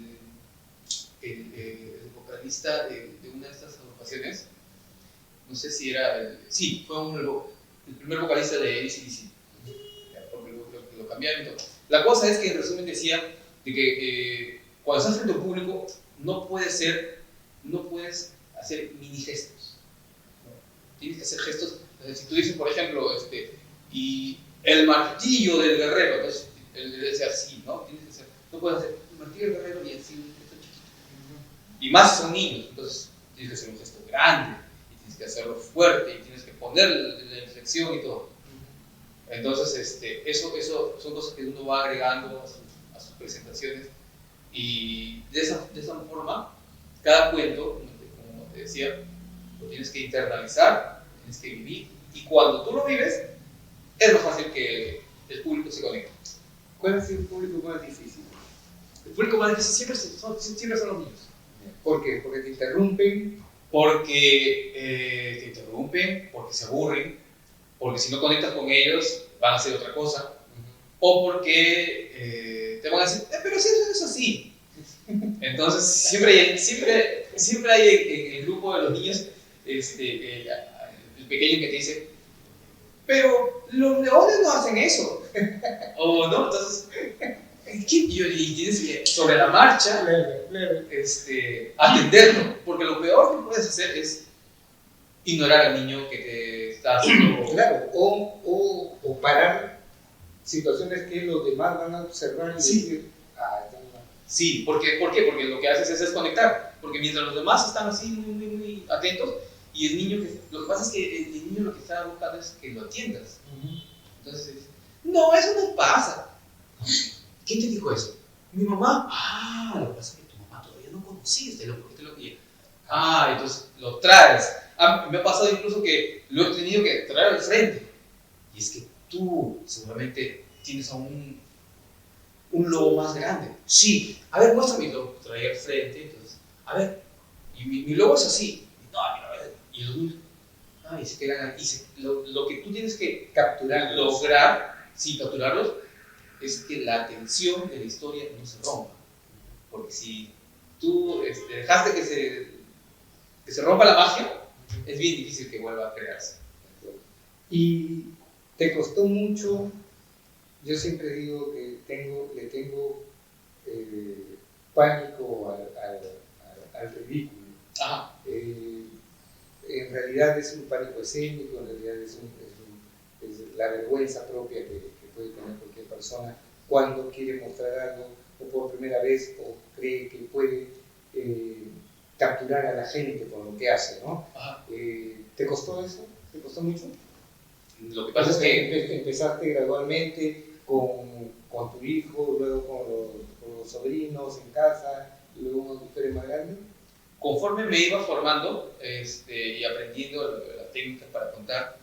vocalista de una de estas agrupaciones, no sé si era sí, fue un el primer vocalista de AC/DC, porque lo cambiaron y todo. La cosa es que en resumen decía de que cuando estás frente a un público no puedes hacer mini gestos, ¿no? Tienes que hacer gestos. Si tú dices, por ejemplo, y el martillo del guerrero, entonces él debe ser así, ¿no? Tienes que hacer, no puedes hacer el martillo del guerrero y así un gesto chiquito. Y más si son niños, entonces tienes que hacer un gesto grande, y tienes que hacerlo fuerte, y tienes que poner la inflexión y todo. Entonces, eso son cosas que uno va agregando a sus presentaciones, y de esa forma, cada cuento, como te decía, lo tienes que internalizar, lo tienes que vivir, y cuando tú lo vives, es más fácil que el público se conecte. ¿Cuál es el público más difícil? El público más difícil siempre son los niños. ¿Por qué? Porque te interrumpen. Porque te interrumpen, porque se aburren, porque si no conectas con ellos van a hacer otra cosa, o porque te van a decir, pero si eso es así. Entonces siempre hay en el grupo de los niños el pequeño que te dice, pero los leones no hacen eso. O no, entonces, y tienes que sobre la marcha atenderlo, porque lo peor que puedes hacer es ignorar al niño que te está haciendo. Claro, o parar situaciones que los demás van a observar y decir, ya no. Sí, ¿por qué? Porque lo que haces es desconectar, porque mientras los demás están así muy atentos, y el niño, lo que pasa es que el niño lo que está buscando es que lo atiendas. Entonces, no, eso no pasa. ¿Quién te dijo eso? Mi mamá. Lo que pasa es que tu mamá todavía no conociste, ¿por qué te lo dije? Entonces lo traes. Me ha pasado incluso que lo he tenido que traer al frente. Y es que tú seguramente tienes a un lobo más grande. Sí, a ver, muéstrame mi lobo. Trae al frente, entonces, a ver, y mi lobo es así. No, mira, a ver. Y los niños, y se quedan ahí. Lo que tú tienes que lograr, sin capturarlos, es que la atención de la historia no se rompa. Porque si tú dejaste que se rompa la magia, es bien difícil que vuelva a crearse. Y te costó mucho. Yo siempre digo que le tengo pánico al ridículo. En realidad es un pánico escénico, en realidad es la vergüenza propia que puede tener cualquier persona cuando quiere mostrar algo o por primera vez o cree que puede capturar a la gente por lo que hace, ¿no? ¿Te costó eso? ¿Te costó mucho? Lo que pasa es que empezaste gradualmente con tu hijo, luego con los sobrinos en casa, y luego cuando tú eres más grande. Conforme me iba formando y aprendiendo las técnicas para contar,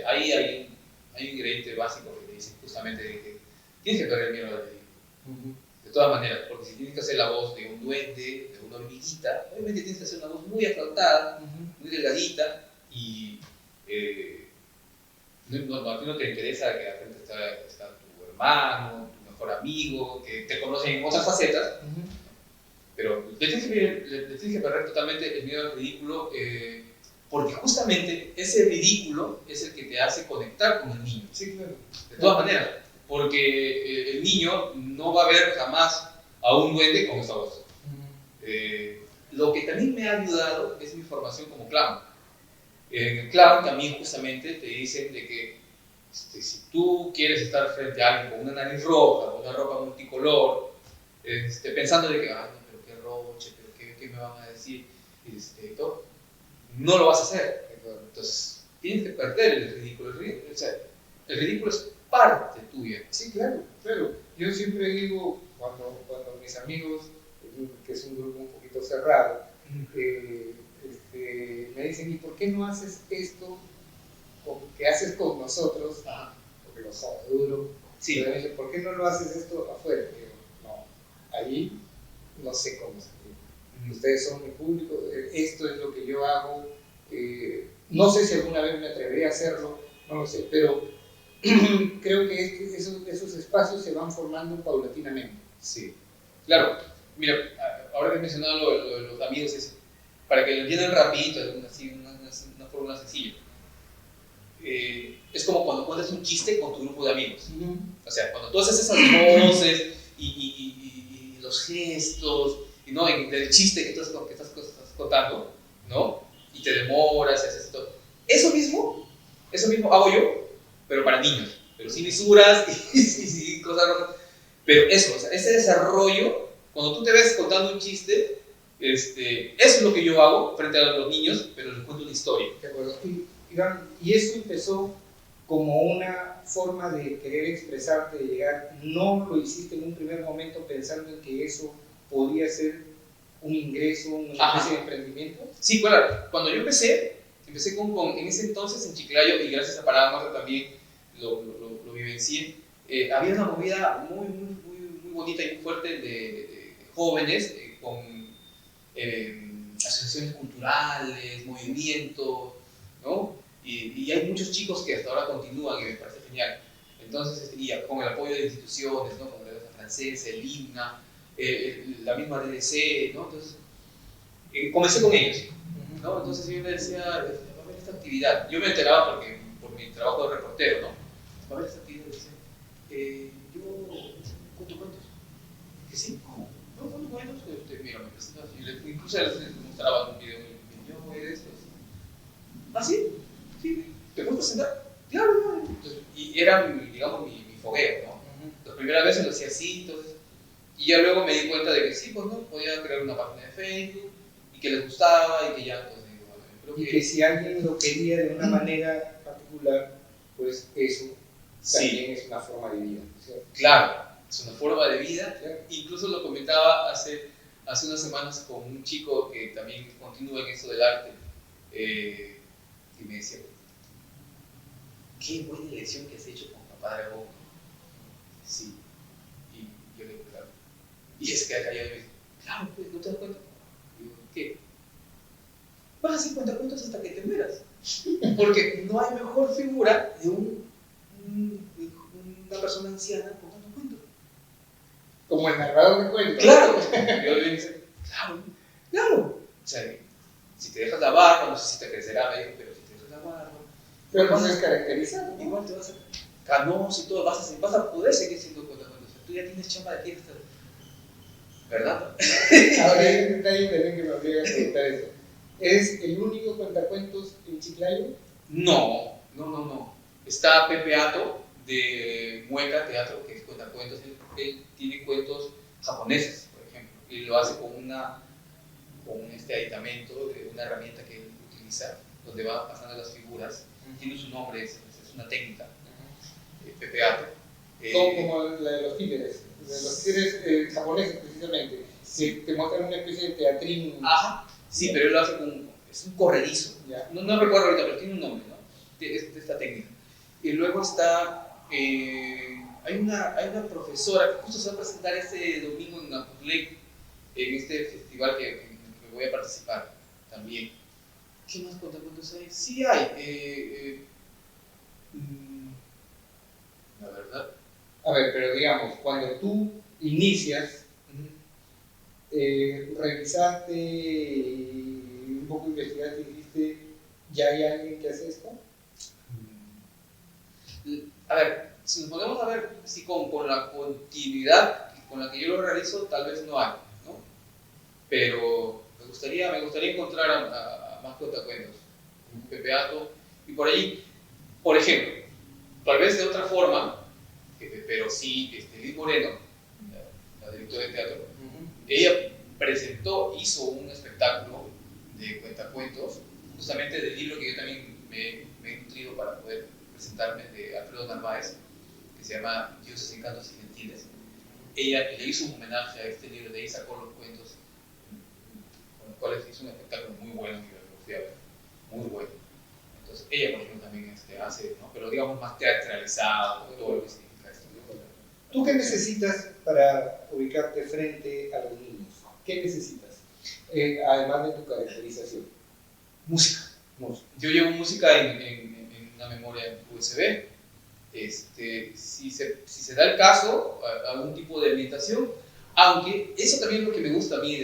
ahí hay un ingrediente básico que te dice justamente de que tienes que perder el miedo a la ridículo. De todas maneras, porque si tienes que hacer la voz de un duende, de una hormiguita, obviamente tienes que hacer una voz muy aflautada, muy delgadita, y a ti no te interesa que la frente está tu hermano, tu mejor amigo, que te conocen en otras facetas, pero le tienes que perder totalmente el miedo al ridículo, porque justamente ese ridículo es el que te hace conectar con el niño. Sí, claro. De todas maneras, porque el niño no va a ver jamás a un duende con esta voz. Lo que también me ha ayudado es mi formación como clown. En el clown también justamente te dicen de que si tú quieres estar frente a alguien con una nariz roja, con una ropa multicolor, pensando de que, no, pero qué roche, pero qué me van a decir, todo, no lo vas a hacer. Entonces, tienes que perder el ridículo. El ridículo es parte tuya. Sí, claro. Yo siempre digo, cuando mis amigos, que es un grupo un poquito cerrado, me dicen, ¿y por qué no haces esto que haces con nosotros? Porque lo jodo duro. Sí. Pero me dicen, ¿por qué no lo haces esto afuera? Y digo, no, ahí no sé cómo salir. Ustedes son mi público, esto es lo que yo hago. No sé si alguna vez me atreveré a hacerlo, no lo sé, pero creo que esos espacios se van formando paulatinamente. Sí, claro. Mira, ahora que he mencionado lo de los amigos, para que lo entiendan rapidito, una fórmula sencilla. es como cuando cuentas un chiste con tu grupo de amigos. Ujú. O sea, cuando tú haces esas voces y los gestos, y no, del chiste que estás contando, ¿no? Y te demoras, y haces esto. Eso mismo hago yo, pero para niños. Pero sin lisuras y cosas raras. Pero eso, o sea, ese desarrollo, cuando tú te ves contando un chiste, eso es lo que yo hago frente a los niños, pero les cuento una historia. De acuerdo. Iván, y eso empezó como una forma de querer expresarte, de llegar, no lo hiciste en un primer momento pensando en que eso podía ser un ingreso, una especie de emprendimiento. Sí, claro. Cuando yo empecé en ese entonces en Chiclayo, y gracias a Parada Marta también lo vivencié, había una movida muy bonita y muy fuerte de jóvenes con asociaciones culturales, movimientos, ¿no? Y hay muchos chicos que hasta ahora continúan y me parece genial. Entonces, y con el apoyo de instituciones, ¿no? Como la Alianza Francesa, el INA, la misma DDC, ¿no? Entonces, comencé con ellos, ¿no? Entonces yo me decía, va a haber esta actividad. Yo me enteraba por mi trabajo de reportero, ¿no? Va a haber esta actividad, decía, yo cuento cuentos. Que sí, ¿cómo? No, cuento cuentos, mira, me presentas, incluso les mostraba un video, yo voy de estos. ¿Ah, sí? Sí, ¿te puedes presentar? Claro, claro. Entonces, y era, digamos, mi fogueo, ¿no? La primera vez lo hacía así, entonces, y ya luego me di cuenta de que sí, pues no, podía crear una página de Facebook y que les gustaba y que ya, pues digo, a ver, Y que si alguien lo quería de una manera particular, pues eso también es una forma de vida, ¿cierto? Claro, es una forma de vida. Claro. Incluso lo comentaba hace unas semanas con un chico que también continúa en eso del arte, y me decía, qué buena elección que has hecho con Papá Dragón. Sí. Y yo le digo, claro. Y es que acá yo me dice, claro, pues, ¿no te das cuenta? Y digo, ¿qué? Vas a hacer cuentacuentos hasta que te mueras. Porque no hay mejor figura de una persona anciana contando cuentos. Como el narrador de cuentos. Claro. Yo le dije, claro. O sea, si te dejas la barba, no sé si te crecerá, me dijo, pero si te dejas la barba, Pero no es caracterizado, ¿no? igual te vas a canoso y todo, vas a poder seguir siendo cuentacuentos. O sea, tú ya tienes chamba de aquí hasta, ¿verdad? Ahora hay un detalle también que me obliga a preguntar eso. ¿Eres el único cuentacuentos en Chiclayo? No. Está Pepe Ato de Mueca Teatro, que es cuentacuentos. Él tiene cuentos japoneses, por ejemplo, y lo hace con este aditamento de una herramienta que él utiliza, donde va pasando las figuras. Tiene su nombre, es una técnica. Pepe Ato. Como la de los títeres. De los títeres japoneses, precisamente. Que te muestran una especie de teatrín. Ajá. Sí, pero él lo hace es un corredizo. Ya. No recuerdo ahorita, pero tiene un nombre, ¿no? Esta técnica. Y luego está, hay una profesora que justo se va a presentar este domingo en Aputlec, en este festival que voy a participar también. ¿Qué más cuentacuentos hay? Sí hay. La verdad. A ver, pero digamos, cuando tú inicias, revisaste, un poco investigaste y dijiste, ¿ya hay alguien que hace esto? A ver, si nos ponemos a ver si con la continuidad con la que yo lo realizo, tal vez no hay, ¿no? Pero me gustaría encontrar a más cuentacuentos, un Pepe Ato, y por ahí, por ejemplo, tal vez de otra forma, pero sí, Liz Moreno, la directora de teatro, ella hizo un espectáculo de cuentacuentos, justamente del libro que yo también me he nutrido para poder presentarme, de Alfredo Narváez, que se llama Dioses, Encantos y Gentiles. Ella le hizo un homenaje a este libro, de ahí sacó los cuentos, con los cuales hizo un espectáculo muy bueno, que lo fui a ver, muy bueno. Entonces ella, por ejemplo, también hace, ¿no? Pero digamos más teatralizado, todo lo que significa esto. ¿Tú qué necesitas para ubicarte frente a los niños? ¿Qué necesitas? Además de tu caracterización. Música. Yo llevo música en una memoria USB. Si se da el caso, algún tipo de ambientación, aunque eso también es lo que me gusta a mí.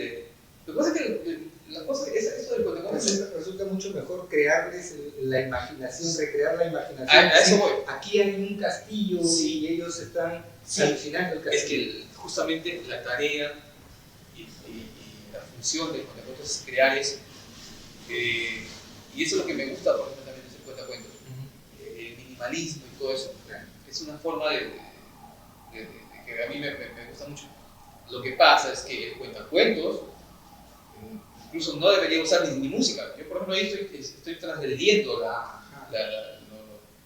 Lo que pasa es que la cosa es eso del cuentacuentos. Resulta mucho mejor crearles la imaginación, recrear la imaginación. A eso voy. Aquí hay un castillo Sí. y ellos están Sí. alucinando el castillo. Es que justamente la tarea y la función del cuentacuentos es crear eso. Y eso es lo que me gusta, por ejemplo, también de hacer cuentacuentos. El minimalismo y todo eso. Es una forma de que a mí me gusta mucho. Lo que pasa es que el cuentacuentos incluso no debería usar ni música. Yo, por ejemplo, ahí estoy transgrediendo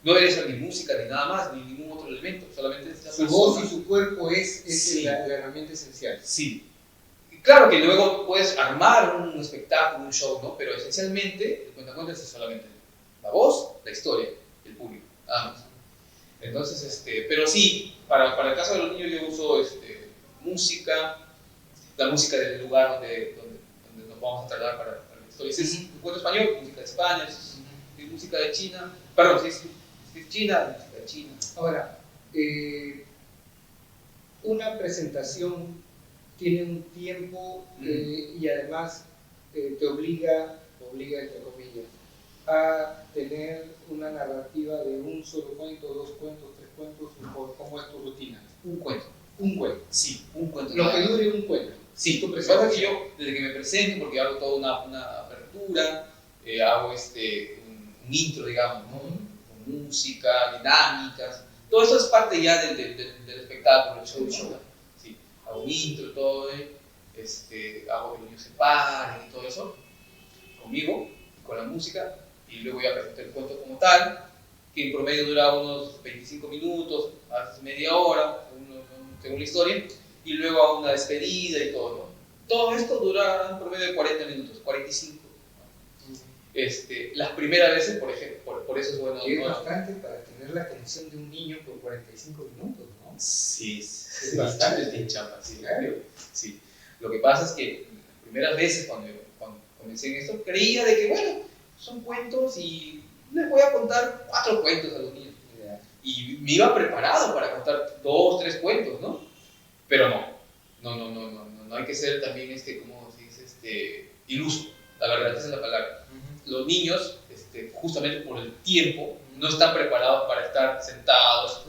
no debería usar ni música, ni nada más, ni ningún otro elemento. Solamente es la su persona. voz y su cuerpo es Sí. la herramienta esencial. Sí. Y claro que luego puedes armar un espectáculo, un show, ¿no? Pero esencialmente el cuentacuentos es solamente la voz, la historia, el público, nada más. Entonces, pero sí, para el caso de los niños yo uso música, la música del lugar donde nos vamos a trasladar para la historia. Si es un cuento español, música de España, si es música de China, perdón, si es China, música de China. Ahora, una presentación tiene un tiempo y además te obliga entre comillas, a tener una narrativa de un solo cuento, 2 cuentos, 3 cuentos, ¿cómo es tu rutina? Un cuento. Un cuento. Sí, un cuento. Lo que dure un cuento. Sí, lo que pasa es que yo, desde que me presento, porque hago toda una apertura, hago un intro, digamos, ¿no? Con música, dinámicas, todo eso es parte ya del espectáculo, del show. Sí, hago un intro, todo, hago que los niños se paren y todo eso, conmigo, con la música, y luego ya presento el cuento como tal, que en promedio dura unos 25 minutos, a veces media hora, según la historia, y luego hago una despedida y todo, ¿no? Todo esto dura un promedio de 40 minutos, 45. Las primeras veces, por ejemplo, por eso es bueno. Es bastante para tener la atención de un niño por 45 minutos, ¿no? Sí, es bastante. Es bien chapa, sí, claro. Sí. Lo que pasa es que las primeras veces cuando comencé en esto, creía de que, bueno, son cuentos y les voy a contar 4 cuentos a los niños. Y me iba preparado para contar 2, 3 cuentos, ¿no? Pero no hay que ser también, ¿cómo se dice? Iluso. La verdad, esa es la palabra. Los niños, justamente por el tiempo, no están preparados para estar sentados.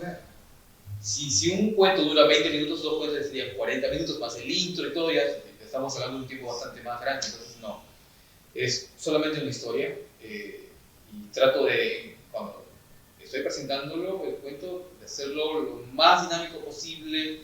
Si un cuento dura 20 minutos, 2 cuentos serían 40 minutos más el intro y todo, ya estamos hablando de un tiempo bastante más grande. Entonces, no. Es solamente una historia. Y trato de, cuando estoy presentándolo, el cuento, de hacerlo lo más dinámico posible,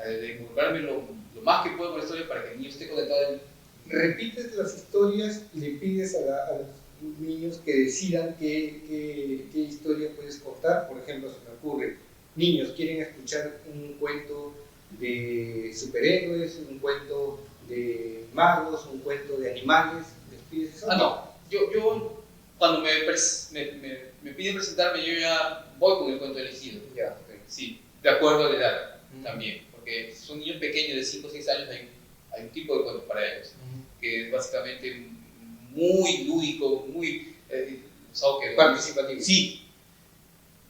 de involucrarme lo más que puedo con la historia para que el niño esté conectado. Repites las historias y le pides a los niños que decidan qué historia puedes contar. Por ejemplo, se me ocurre, niños quieren escuchar un cuento de superhéroes, un cuento de magos, un cuento de animales. ¿Les pides eso? No. Yo cuando me piden presentarme, yo ya voy con el cuento elegido. Ya, okay. Sí, de acuerdo a la edad también, porque son niños pequeños de 5 o 6 años, hay un tipo de cuento para ellos, que es básicamente muy lúdico, muy participativo. Sí.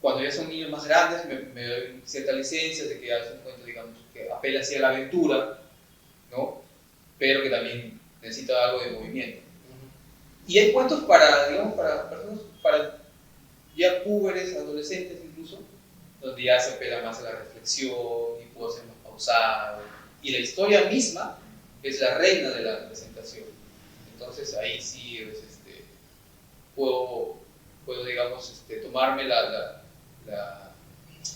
Cuando ya son niños más grandes, me doy cierta licencia de que hacen un cuento, digamos, que apela hacia la aventura, ¿no? Pero que también necesita algo de movimiento. Y hay cuentos para personas, para ya púberes, adolescentes incluso, donde ya se apela más a la reflexión y puedo ser más pausado. Y la historia misma es la reina de la presentación. Entonces ahí sí puedo digamos, tomarme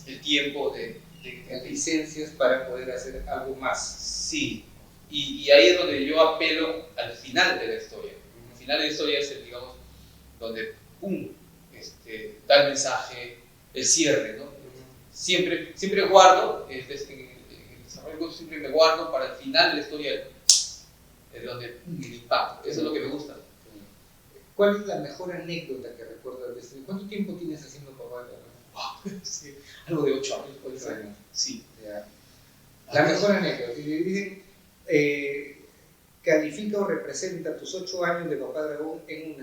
el tiempo de licencias para poder hacer algo más. Sí, y ahí es donde yo apelo al final de la historia. El final de la historia es digamos, donde ¡pum! Da el mensaje, el cierre, ¿no? Siempre guardo, en el desarrollo siempre me guardo para el final de la historia, es donde el impacto, eso es lo que me gusta. ¿Cuál es la mejor anécdota que recuerdas de esto? ¿Cuánto tiempo tienes haciendo Papá de Garra? Sí, algo de 8 años, puede ser. 8 años. Sí. Ya. La mejor anécdota. Si le dicen, califica o representa tus 8 años de Papá Dragón en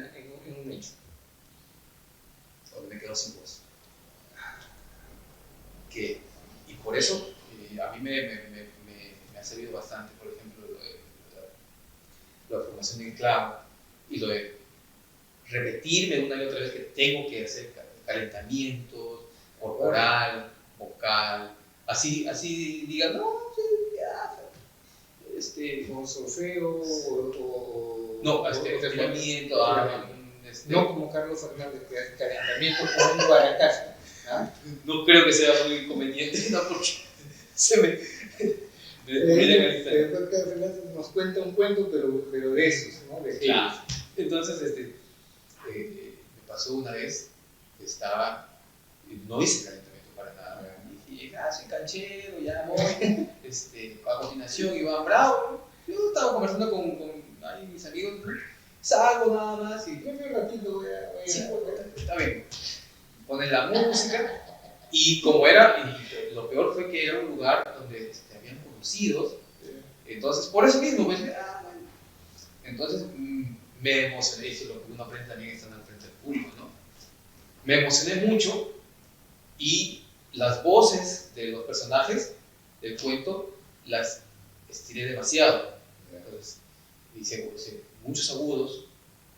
un hecho. Donde me quedo sin voz. Y por eso a mí me ha servido bastante, por ejemplo, la información en clavo y lo de repetirme una y otra vez que tengo que hacer calentamientos corporal, vocal, así digan, no, sí, ya, como solfeo no, estiramiento, no como Carlos Fernández que hace calentamiento con un guaracazo. ¿Ah? No creo que sea muy conveniente, no, porque se me Carlos Fernández nos cuenta un cuento, pero de esos, ¿no? De claro. Entonces, me pasó una vez, no hice calentamiento para nada. Dije, soy canchero, ya voy. A continuación, Iván Bravo. Yo estaba conversando con mis amigos, ¿no? Salgo nada más y un ratito voy a está bien. Ponen la música y como y lo peor fue que era un lugar donde habían conocidos. Entonces, por eso mismo, pues, bueno. Entonces, me emocioné, eso es lo que uno aprende también estando al frente del público, ¿no? Me emocioné mucho y las voces de los personajes del cuento las estiré demasiado. Entonces, hice muchos agudos,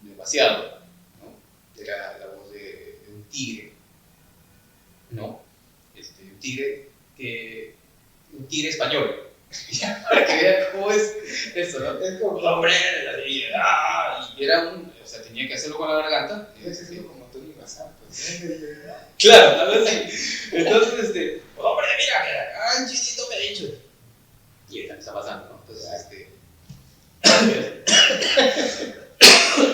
demasiado, ¿no? Era la voz de un tigre, ¿no? Un tigre español. Para que vean cómo es eso, ¿no? Es como hombre, y era o sea, tenía que hacerlo con la garganta. Es como Tony Bazán, pues. Claro, tal vez sí. Entonces, hombre, mira, que chinito me ha dicho. Y está pasando, ¿no? Entonces,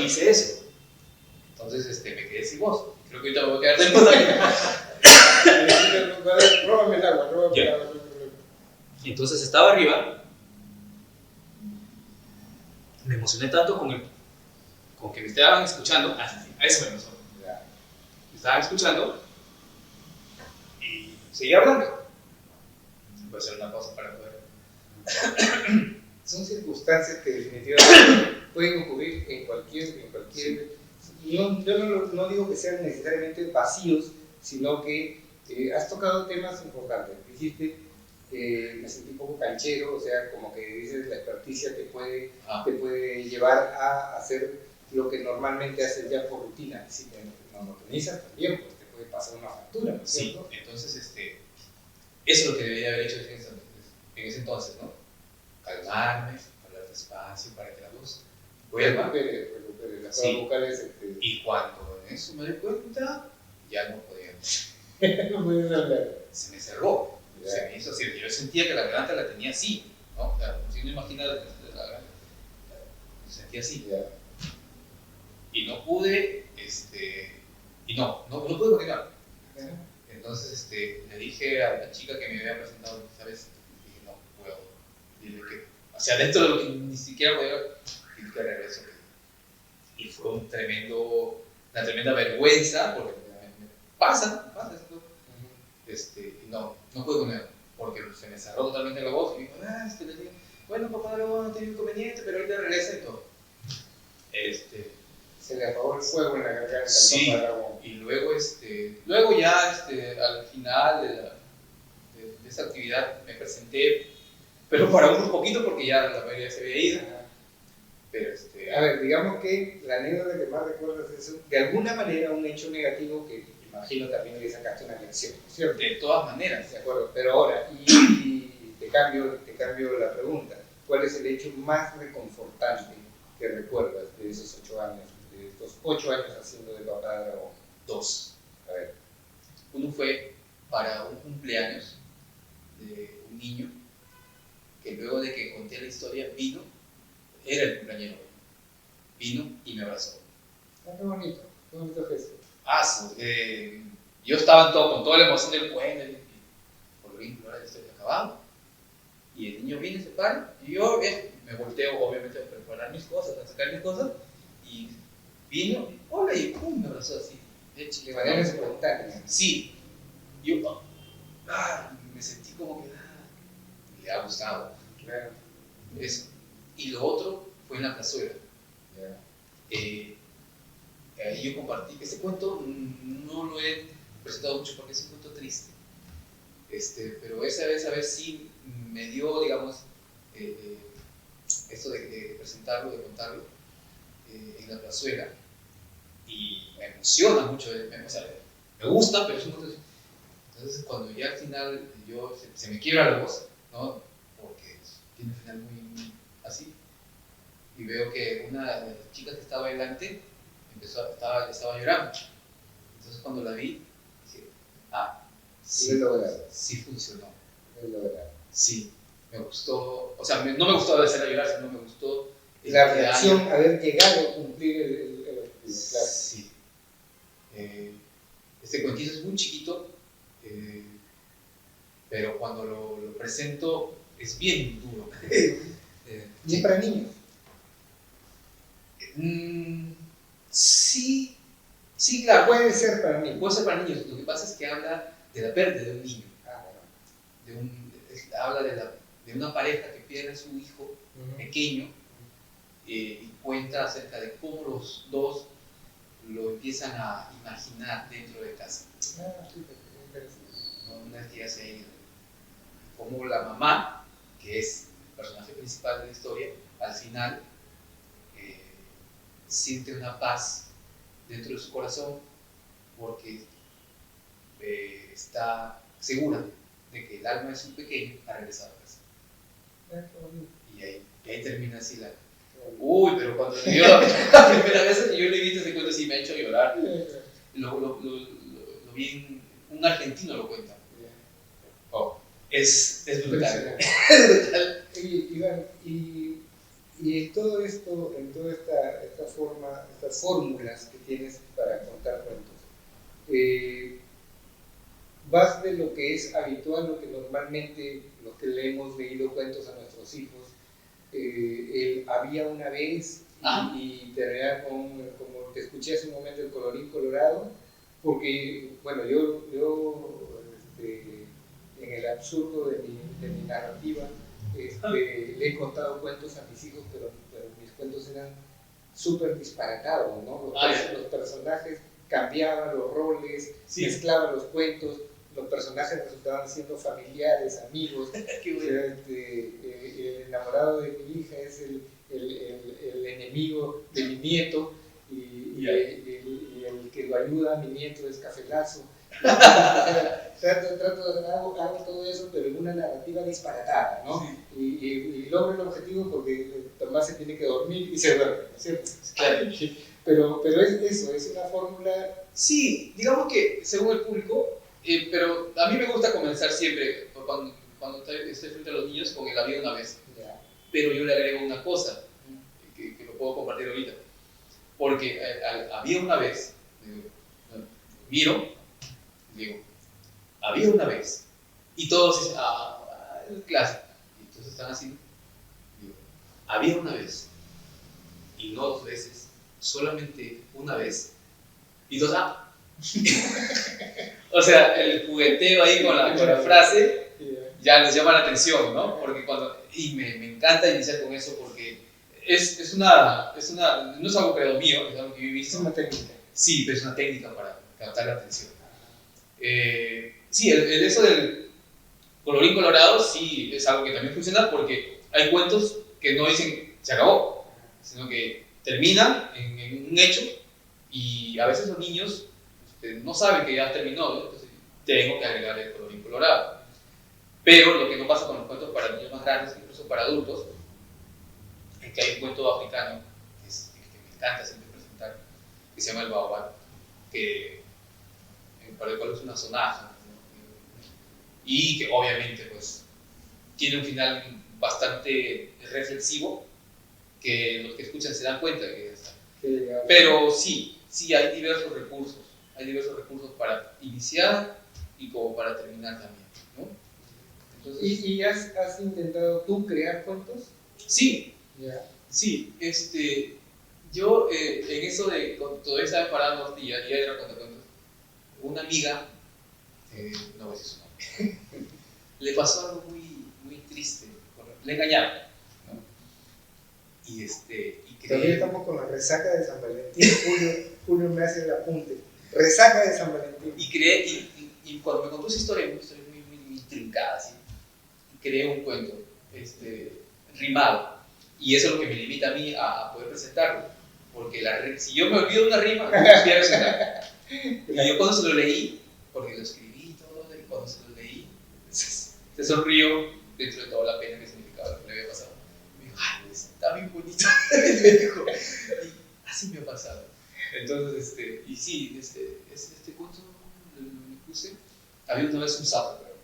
hice eso. Entonces, me quedé sin voz. Creo que ahorita me voy a quedar sin voz aquí. Róbame el agua. Y entonces estaba arriba, me emocioné tanto con que me estaban escuchando, a eso me emocionó. Me estaban escuchando y seguía hablando. Voy a hacer una pausa para poder. Son circunstancias que definitivamente pueden ocurrir en cualquier y yo no digo que sean necesariamente vacíos, sino que has tocado temas importantes. Dijiste me sentí un poco canchero, o sea, como que dices la experticia te puede llevar a hacer lo que normalmente haces ya por rutina. Si te monotonizas también, pues te puede pasar una factura, ¿no es cierto? Sí, entonces eso es lo que debería haber hecho en ese entonces, ¿no? Calmarme, hablar despacio para que la voz recupere las cuerdas vocales. Y cuando en eso me di cuenta, ya no podía. No puedes hablar. Se me cerró. Se me hizo así. Yo sentía que la garganta la tenía así, ¿no? O sea, si uno imagina la garganta, me sentía así. Y no pude, y no pude continuar. Entonces, le dije a la chica que me había presentado, ¿sabes? Dije, no puedo. Dile que, o sea, dentro de lo que ni siquiera podía, dije que regreso. Y fue una tremenda vergüenza, porque me pasa esto. Y no pude con él, porque se me cerró totalmente la voz y dijo, le dije, bueno, papá no tiene inconveniente, pero ahorita regresa y todo. Se le apagó el fuego en la garganta. Sí, y luego ya al final de esa actividad me presenté, pero para un poquito porque ya la mayoría se había ido. Pero a ver, digamos que la anécdota que más recuerdas es de alguna manera un hecho negativo que imagino también le sacaste una lección, ¿cierto? De todas maneras. De acuerdo, pero ahora, y te cambio la pregunta. ¿Cuál es el hecho más reconfortante que recuerdas de esos 8 años, de estos 8 años haciendo de papá dragón? 2. A ver. Uno fue para un cumpleaños de un niño que luego de que conté la historia era el cumpleañero, vino y me abrazó. Qué bonito gesto. Yo estaba con toda la emoción del cuento, por lo vínculo ahora estoy acabado. Y el niño viene, se para, y yo me volteo, obviamente, a preparar mis cosas, a sacar mis cosas, y vino, hola, y pum, me abrazó así. De manera espontánea. Sí. Yo me sentí como que le ha gustado. Claro. Eso. Y lo otro fue en la plazuela. Yo compartí, este cuento no lo he presentado mucho porque es un cuento triste, pero esa vez sí me dio, digamos, esto de presentarlo, de contarlo, en la plazuela y me emociona mucho, o sea, me gusta, pero es un montón. Entonces, cuando ya al final se me quiebra la voz, ¿no? Porque tiene un final muy así, y veo que una de las chicas que estaba delante estaba llorando. Entonces, cuando la vi, dije, sí, sí funcionó. Sí, me gustó, o sea, no me gustó hacerla llorar, sino me gustó la reacción, haber llegado a cumplir el objetivo. Claro. Sí. Este cuentito es muy chiquito, pero cuando lo presento es bien duro. ¿Y es para niños? Sí, claro. Puede ser para niños. Puede ser para niños. Lo que pasa es que habla de la pérdida de un niño. Bueno. Habla de una pareja que pierde a su hijo pequeño y cuenta acerca de cómo los dos lo empiezan a imaginar dentro de casa. Sí, interesante. Una vez que ya se ha ido. Como la mamá, que es el personaje principal de la historia, al final siente una paz dentro de su corazón porque está segura de que el alma de su pequeño ha regresado a casa. Y ahí termina así la... Uy, pero cuando le dio la primera vez que yo le vi ese cuento, sí me ha hecho llorar. Lo vi un argentino lo cuenta. Es brutal. Iván, y en todo esto, en toda esta forma, estas fórmulas que tienes para contar cuentos, vas de lo que es habitual, lo que normalmente los que le hemos leído cuentos a nuestros hijos, había una vez y terminar como te escuché hace un momento, el colorín colorado, porque bueno, yo en el absurdo de mi narrativa le he contado cuentos a mis hijos, pero mis cuentos eran súper disparatados, ¿no? Los personajes cambiaban los roles, mezclaban los cuentos, los personajes resultaban siendo familiares, amigos. El enamorado de mi hija es el enemigo de mi nieto y el que lo ayuda a mi nieto es Cafelazo. Hago todo eso, pero en una narrativa disparatada, ¿no? Sí. Y logro el objetivo porque Tomás se tiene que dormir y se duerme, ¿no es cierto? Claro. Pero es eso, es una fórmula... Sí, digamos que según el público, pero a mí me gusta comenzar siempre, cuando estoy frente a los niños, con el había una vez. Yeah. Pero yo le agrego una cosa, que lo puedo compartir ahorita. Porque había una vez, digo, había una vez, y todos dicen, es clásico, y entonces están así, digo, había una vez, y no dos veces, solamente una vez, y todos, o sea, el jugueteo ahí con la frase, ya les llama la atención, ¿no? Porque me encanta iniciar con eso porque no es algo creado mío, es algo que viví. Es una técnica. Sí, pero es una técnica para captar la atención. Sí, eso del colorín colorado sí es algo que también funciona porque hay cuentos que no dicen se acabó, sino que terminan en un hecho y a veces los niños no saben que ya terminó, ¿no? Entonces tengo que agregar el colorín colorado. Pero lo que no pasa con los cuentos para niños más grandes, incluso para adultos, es que hay un cuento africano que me encanta siempre presentar, que se llama El Baobab, para el cual es una sonaja, ¿no? Y que obviamente pues, tiene un final bastante reflexivo, que los que escuchan se dan cuenta que está. Pero sí hay diversos recursos para iniciar y como para terminar también, ¿no? Entonces, ¿Y has intentado tú crear cuentos? Sí. Yeah. Sí, yo en eso todavía estaba parado y ya era cuentacuentos. Una amiga, no voy a decir su nombre, le pasó algo muy, muy triste, le engañaron, ¿no? Y todavía estamos con la resaca de San Valentín. Julio me hace el apunte. Resaca de San Valentín. Y cuando me contó esa historia, una historia muy, muy, muy trincada, ¿sí? Creé un cuento rimado. Y eso es lo que me limita a mí a poder presentarlo. porque si yo me olvido una rima, pierdo ese dato. Y yo cuando se lo leí, porque lo escribí y todo, y cuando se lo leí, se sonrió dentro de toda la pena que significaba lo que le había pasado. Me dijo, ay, está bien bonito. Me dijo, y así me ha pasado. Entonces, y sí, este cuento lo puse. Había una vez un sapo, pero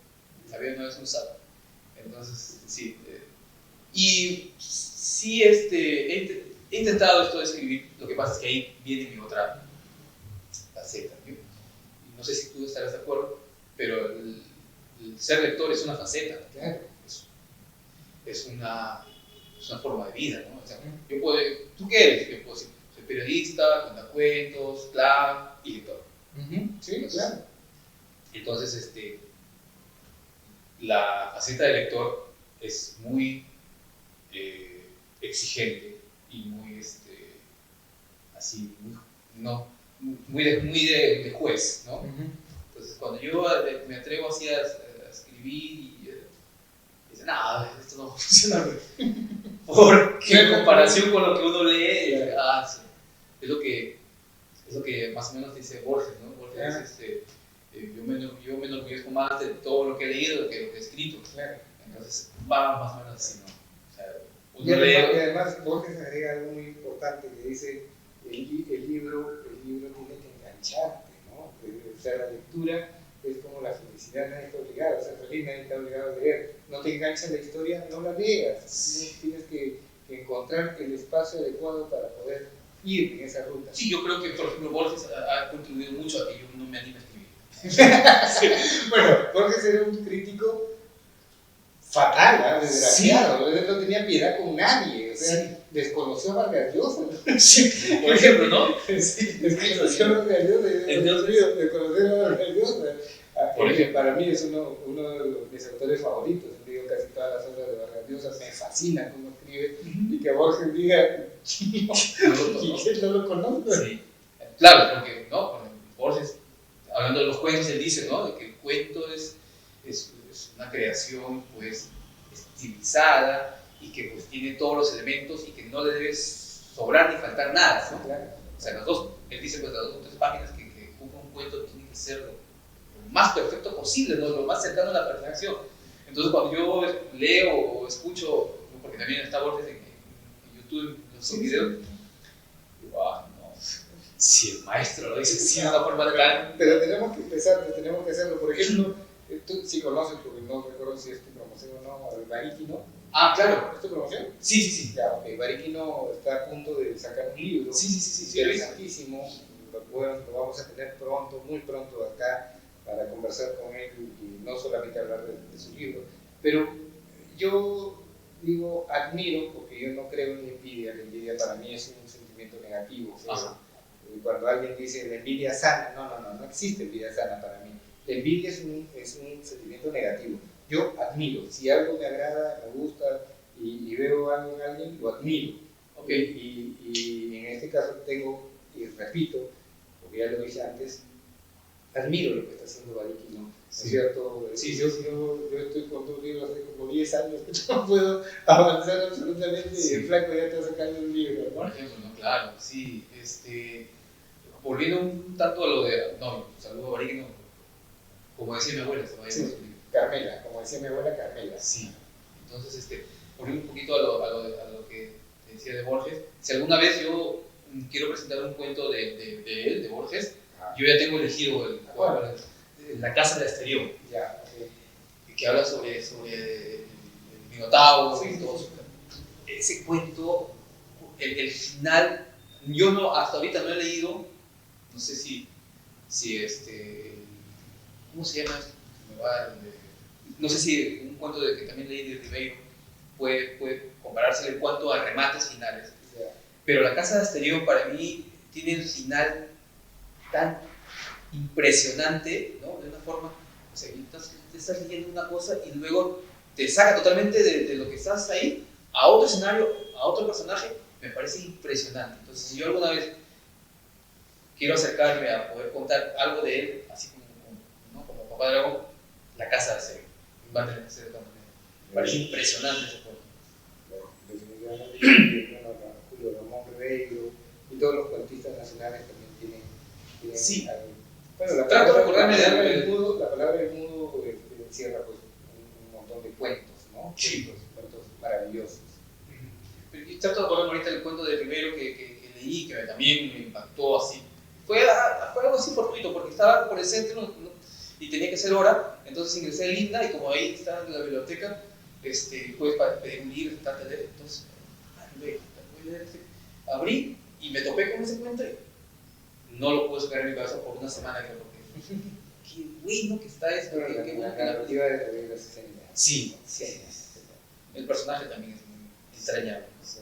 había una vez un sapo. Entonces, sí. Y sí, he intentado esto de escribir. Lo que pasa es que ahí viene mi otra faceta. ¿No? Y no sé si tú estarás de acuerdo, pero el ser lector es una faceta. Claro. Es una forma de vida, ¿no? O sea, ¿tú qué eres? Yo puedo decir, soy periodista, cuentacuentos, clan y lector. Sí, Entonces, claro. Entonces, la faceta de lector es muy exigente y muy, así, muy de juez, ¿no? Entonces, cuando yo me atrevo así a escribir y dice, no, esto no funciona, porque en comparación con lo que uno lee, sí, es lo que más o menos dice Borges, ¿no? Borges dice, yo me enorgullezco más de todo lo que he leído que lo que he escrito. Claro. Entonces, va más o menos así, ¿no? O sea, y además Borges agrega algo muy importante que dice, el libro tiene que engancharte, ¿no? O sea, la lectura es como la felicidad, nadie está obligado a ser feliz, nadie está obligado a leer. No te engancha la historia, no la leas. Tienes que encontrar el espacio adecuado para poder ir en esa ruta. Sí, yo creo que, por ejemplo, Borges ha contribuido mucho a que yo no me anime a escribir. Bueno, Borges era un crítico fatal, desgraciado, sí. No tenía piedad con nadie, o sea, sí. Desconoció a Vargas Llosa. Sí, por ejemplo, ¿no? Sí, desconoció a Vargas Llosa, desconocer a Vargas Llosa. Porque para mí es uno de mis autores favoritos, digo casi todas las obras de Vargas Llosa, me fascina cómo escribe, y que Borges diga, no lo conozco. Sí, claro, porque, ¿no? Borges, hablando de los cuentos, él dice, ¿no? De que el cuento es una creación, pues, estilizada y que, pues, tiene todos los elementos y que no le debes sobrar ni faltar nada, ¿no? Claro. O sea, él dice, pues, las 2 o 3 páginas que ocupa un cuento tiene que ser lo más perfecto posible, ¿no? Lo más cercano a la perfección. Entonces, cuando yo leo o escucho, porque también está Borges en YouTube, en los videos, digo, no, si el maestro lo dice así de una forma tan... Pero tenemos que empezar, tenemos que hacerlo. Por ejemplo, tú sí conoces, porque no recuerdo si es tu promoción o no, el Baríquino. Ah, claro. ¿Es tu promoción? Sí. Ya, ok. Baríquino está a punto de sacar un libro. Sí. Interesantísimo. Lo vamos a tener pronto, muy pronto acá, para conversar con él y no solamente hablar de su libro. Pero yo digo, admiro, porque yo no creo en la envidia para mí es un sentimiento negativo. Cuando alguien dice la envidia sana, no existe envidia sana para mí. La envidia es un sentimiento negativo. Yo admiro, si algo me agrada, me gusta y veo algo en alguien, lo admiro. Okay. Y en este caso tengo, y repito, porque ya lo dije antes, admiro lo que está haciendo Baríquino, ¿no es cierto? Sí. Yo estoy con tu libro hace como 10 años que no puedo avanzar absolutamente y el flaco ya está sacando un libro, ¿no? Por ejemplo, ¿no? Claro, sí. Volviendo un tanto a lo de... No, saludo a Baríquino, como decía mi abuela, se va a llamar su libro. Carmela, como decía mi abuela, Carmela. Sí. Entonces, volviendo un poquito a lo que decía de Borges, si alguna vez yo quiero presentar un cuento de él, de Borges, yo ya tengo elegido La Casa de Asterión, que habla sobre el Minotauro y todo eso. Ese cuento, el final, yo hasta ahorita no he leído, no sé si ¿cómo se llama? No sé si un cuento que también leí de Ribeiro puede compararse en cuanto a remates finales. Pero La Casa de Asterión para mí tiene el final tan impresionante, ¿no? De una forma, o sea, te estás leyendo una cosa y luego te saca totalmente de lo que estás ahí a otro escenario, a otro personaje, me parece impresionante. Entonces, si yo alguna vez quiero acercarme a poder contar algo de él, así como Papá Dragón, La Casa de Asterión, va a tener que ser de esta manera. Me parece impresionante ese juego. Definitivamente, Julio Ramón Ribeiro, y todos los cuentistas nacionales también tienen Sí. algo. Bueno, la Trato de palabra, acordarme del la palabra del mudo encierra pues, un montón de cuentos, ¿no? Sí. Cuentos maravillosos. Pero yo trato de acordarme ahorita del cuento de primero que leí, que también me impactó así. Fue algo así fortuito, porque estaba por el centro y tenía que hacer hora, entonces ingresé a Linda y como ahí está en la biblioteca, puedes pedir un libro, tratar de leer, entonces voy a leer abrí y me topé con ese cuento y no lo pude sacar en mi cabeza por una semana, creo, porque qué bueno que está esto, Bueno, qué la bueno que narrativa de la vida es genial. Sí, Sí, el personaje también es muy entrañable. sí.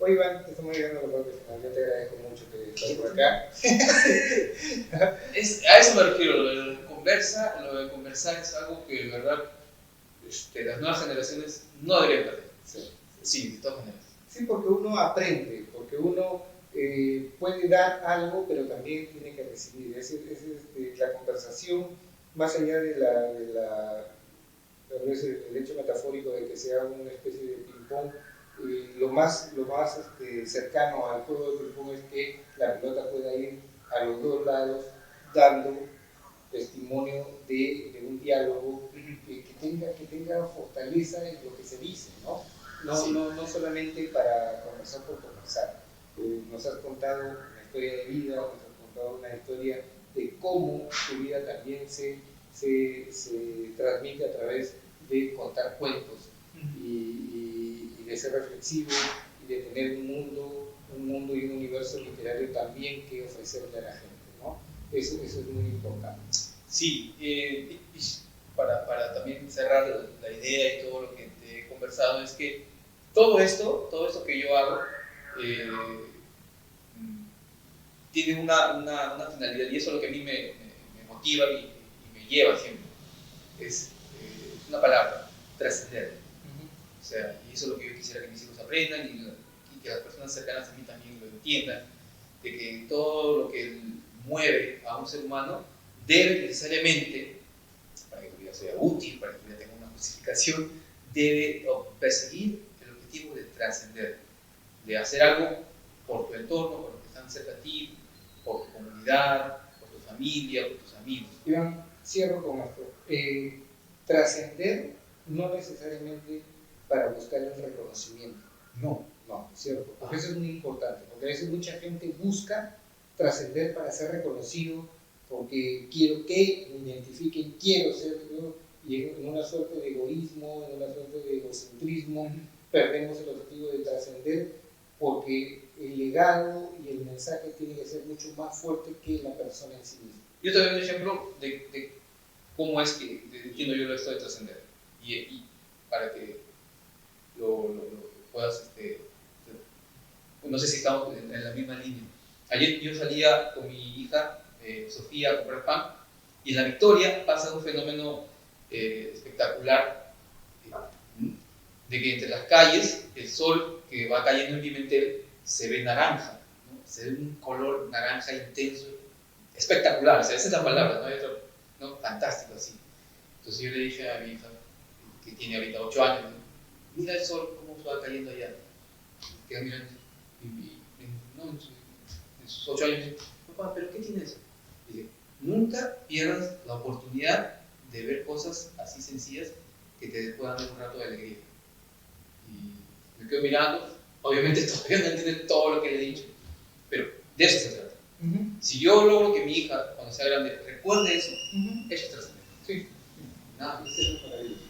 Oye, Iván, estamos llegando a la parte final. Yo te agradezco mucho que estés por acá. A eso me refiero, lo de conversar es algo que de verdad las nuevas generaciones no deberían perder. Sí, de todas maneras. Sí, porque uno aprende, porque uno puede dar algo, pero también tiene que recibir. La conversación, más allá tal vez el hecho metafórico de que sea una especie de ping-pong, lo más cercano al juego de ping-pong es que la pelota pueda ir a los dos lados dando testimonio de un diálogo que tenga fortaleza en lo que se dice, ¿no? No solamente para conversar por conversar. Nos has contado una historia de vida, nos has contado una historia de cómo tu vida también se transmite a través de contar cuentos y de ser reflexivo y de tener un mundo y un universo literario también que ofrecerle a la gente, ¿no? Eso es muy importante. Sí, y para también cerrar la idea y todo lo que te he conversado es que todo esto que yo hago tiene una finalidad y eso es lo que a mí me motiva y me lleva siempre. Es una palabra, trascender. O sea, y eso es lo que yo quisiera que mis hijos aprendan y que las personas cercanas a mí también lo entiendan, de que todo lo que mueve a un ser humano debe necesariamente, para que tu vida sea útil, para que tu vida tenga una justificación, debe perseguir el objetivo de trascender, de hacer algo por tu entorno, por los que están cerca de ti, por tu comunidad, por tu familia, por tus amigos. Iván, cierro con esto. Trascender no necesariamente para buscar el reconocimiento. No, cierto. Porque eso es muy importante. Porque a veces mucha gente busca trascender para ser reconocido, porque quiero que me identifiquen, quiero ser yo, y en una suerte de egoísmo, en una suerte de egocentrismo, perdemos el objetivo de trascender, porque el legado y el mensaje tiene que ser mucho más fuerte que la persona en sí misma. Yo te doy un ejemplo de cómo es que entiendo yo esto de trascender, y para que lo puedas, no sé si estamos en la misma línea. Ayer yo salía con mi hija Sofía a comprar pan y en La Victoria pasa un fenómeno espectacular de que entre las calles el sol que va cayendo en Pimentel se ve naranja, ¿no? Se ve un color naranja intenso, espectacular, o sea, esa es la palabra, ¿no? Hay otro, ¿no? Fantástico así. Entonces yo le dije a mi hija, que tiene ahorita 8 años, ¿no? Mira el sol cómo va cayendo allá. Y queda mirando en sus 8 años, papá, ¿pero qué tiene eso? Y dije, nunca pierdas la oportunidad de ver cosas así sencillas que te puedan dar un rato de alegría. Y me quedo mirando, obviamente todavía no entiende todo lo que le he dicho, pero de eso se trata. Si yo logro que mi hija, cuando sea grande, recuerde eso, eso es trascendente. Sí, Nada más. eso es maravilloso.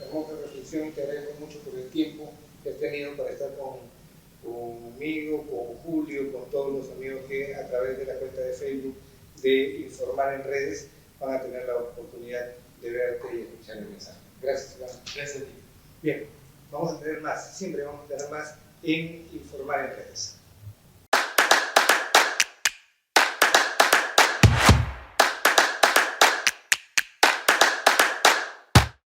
Hermosa reflexión, te agradezco mucho por el tiempo que has tenido para estar conmigo, con Julio, con todos los amigos que a través de la cuenta de Facebook de Informar en Redes van a tener la oportunidad de verte y escuchar el mensaje. Gracias, Iván. Gracias a ti. Bien, vamos a tener más, siempre vamos a tener más en Informar en Redes.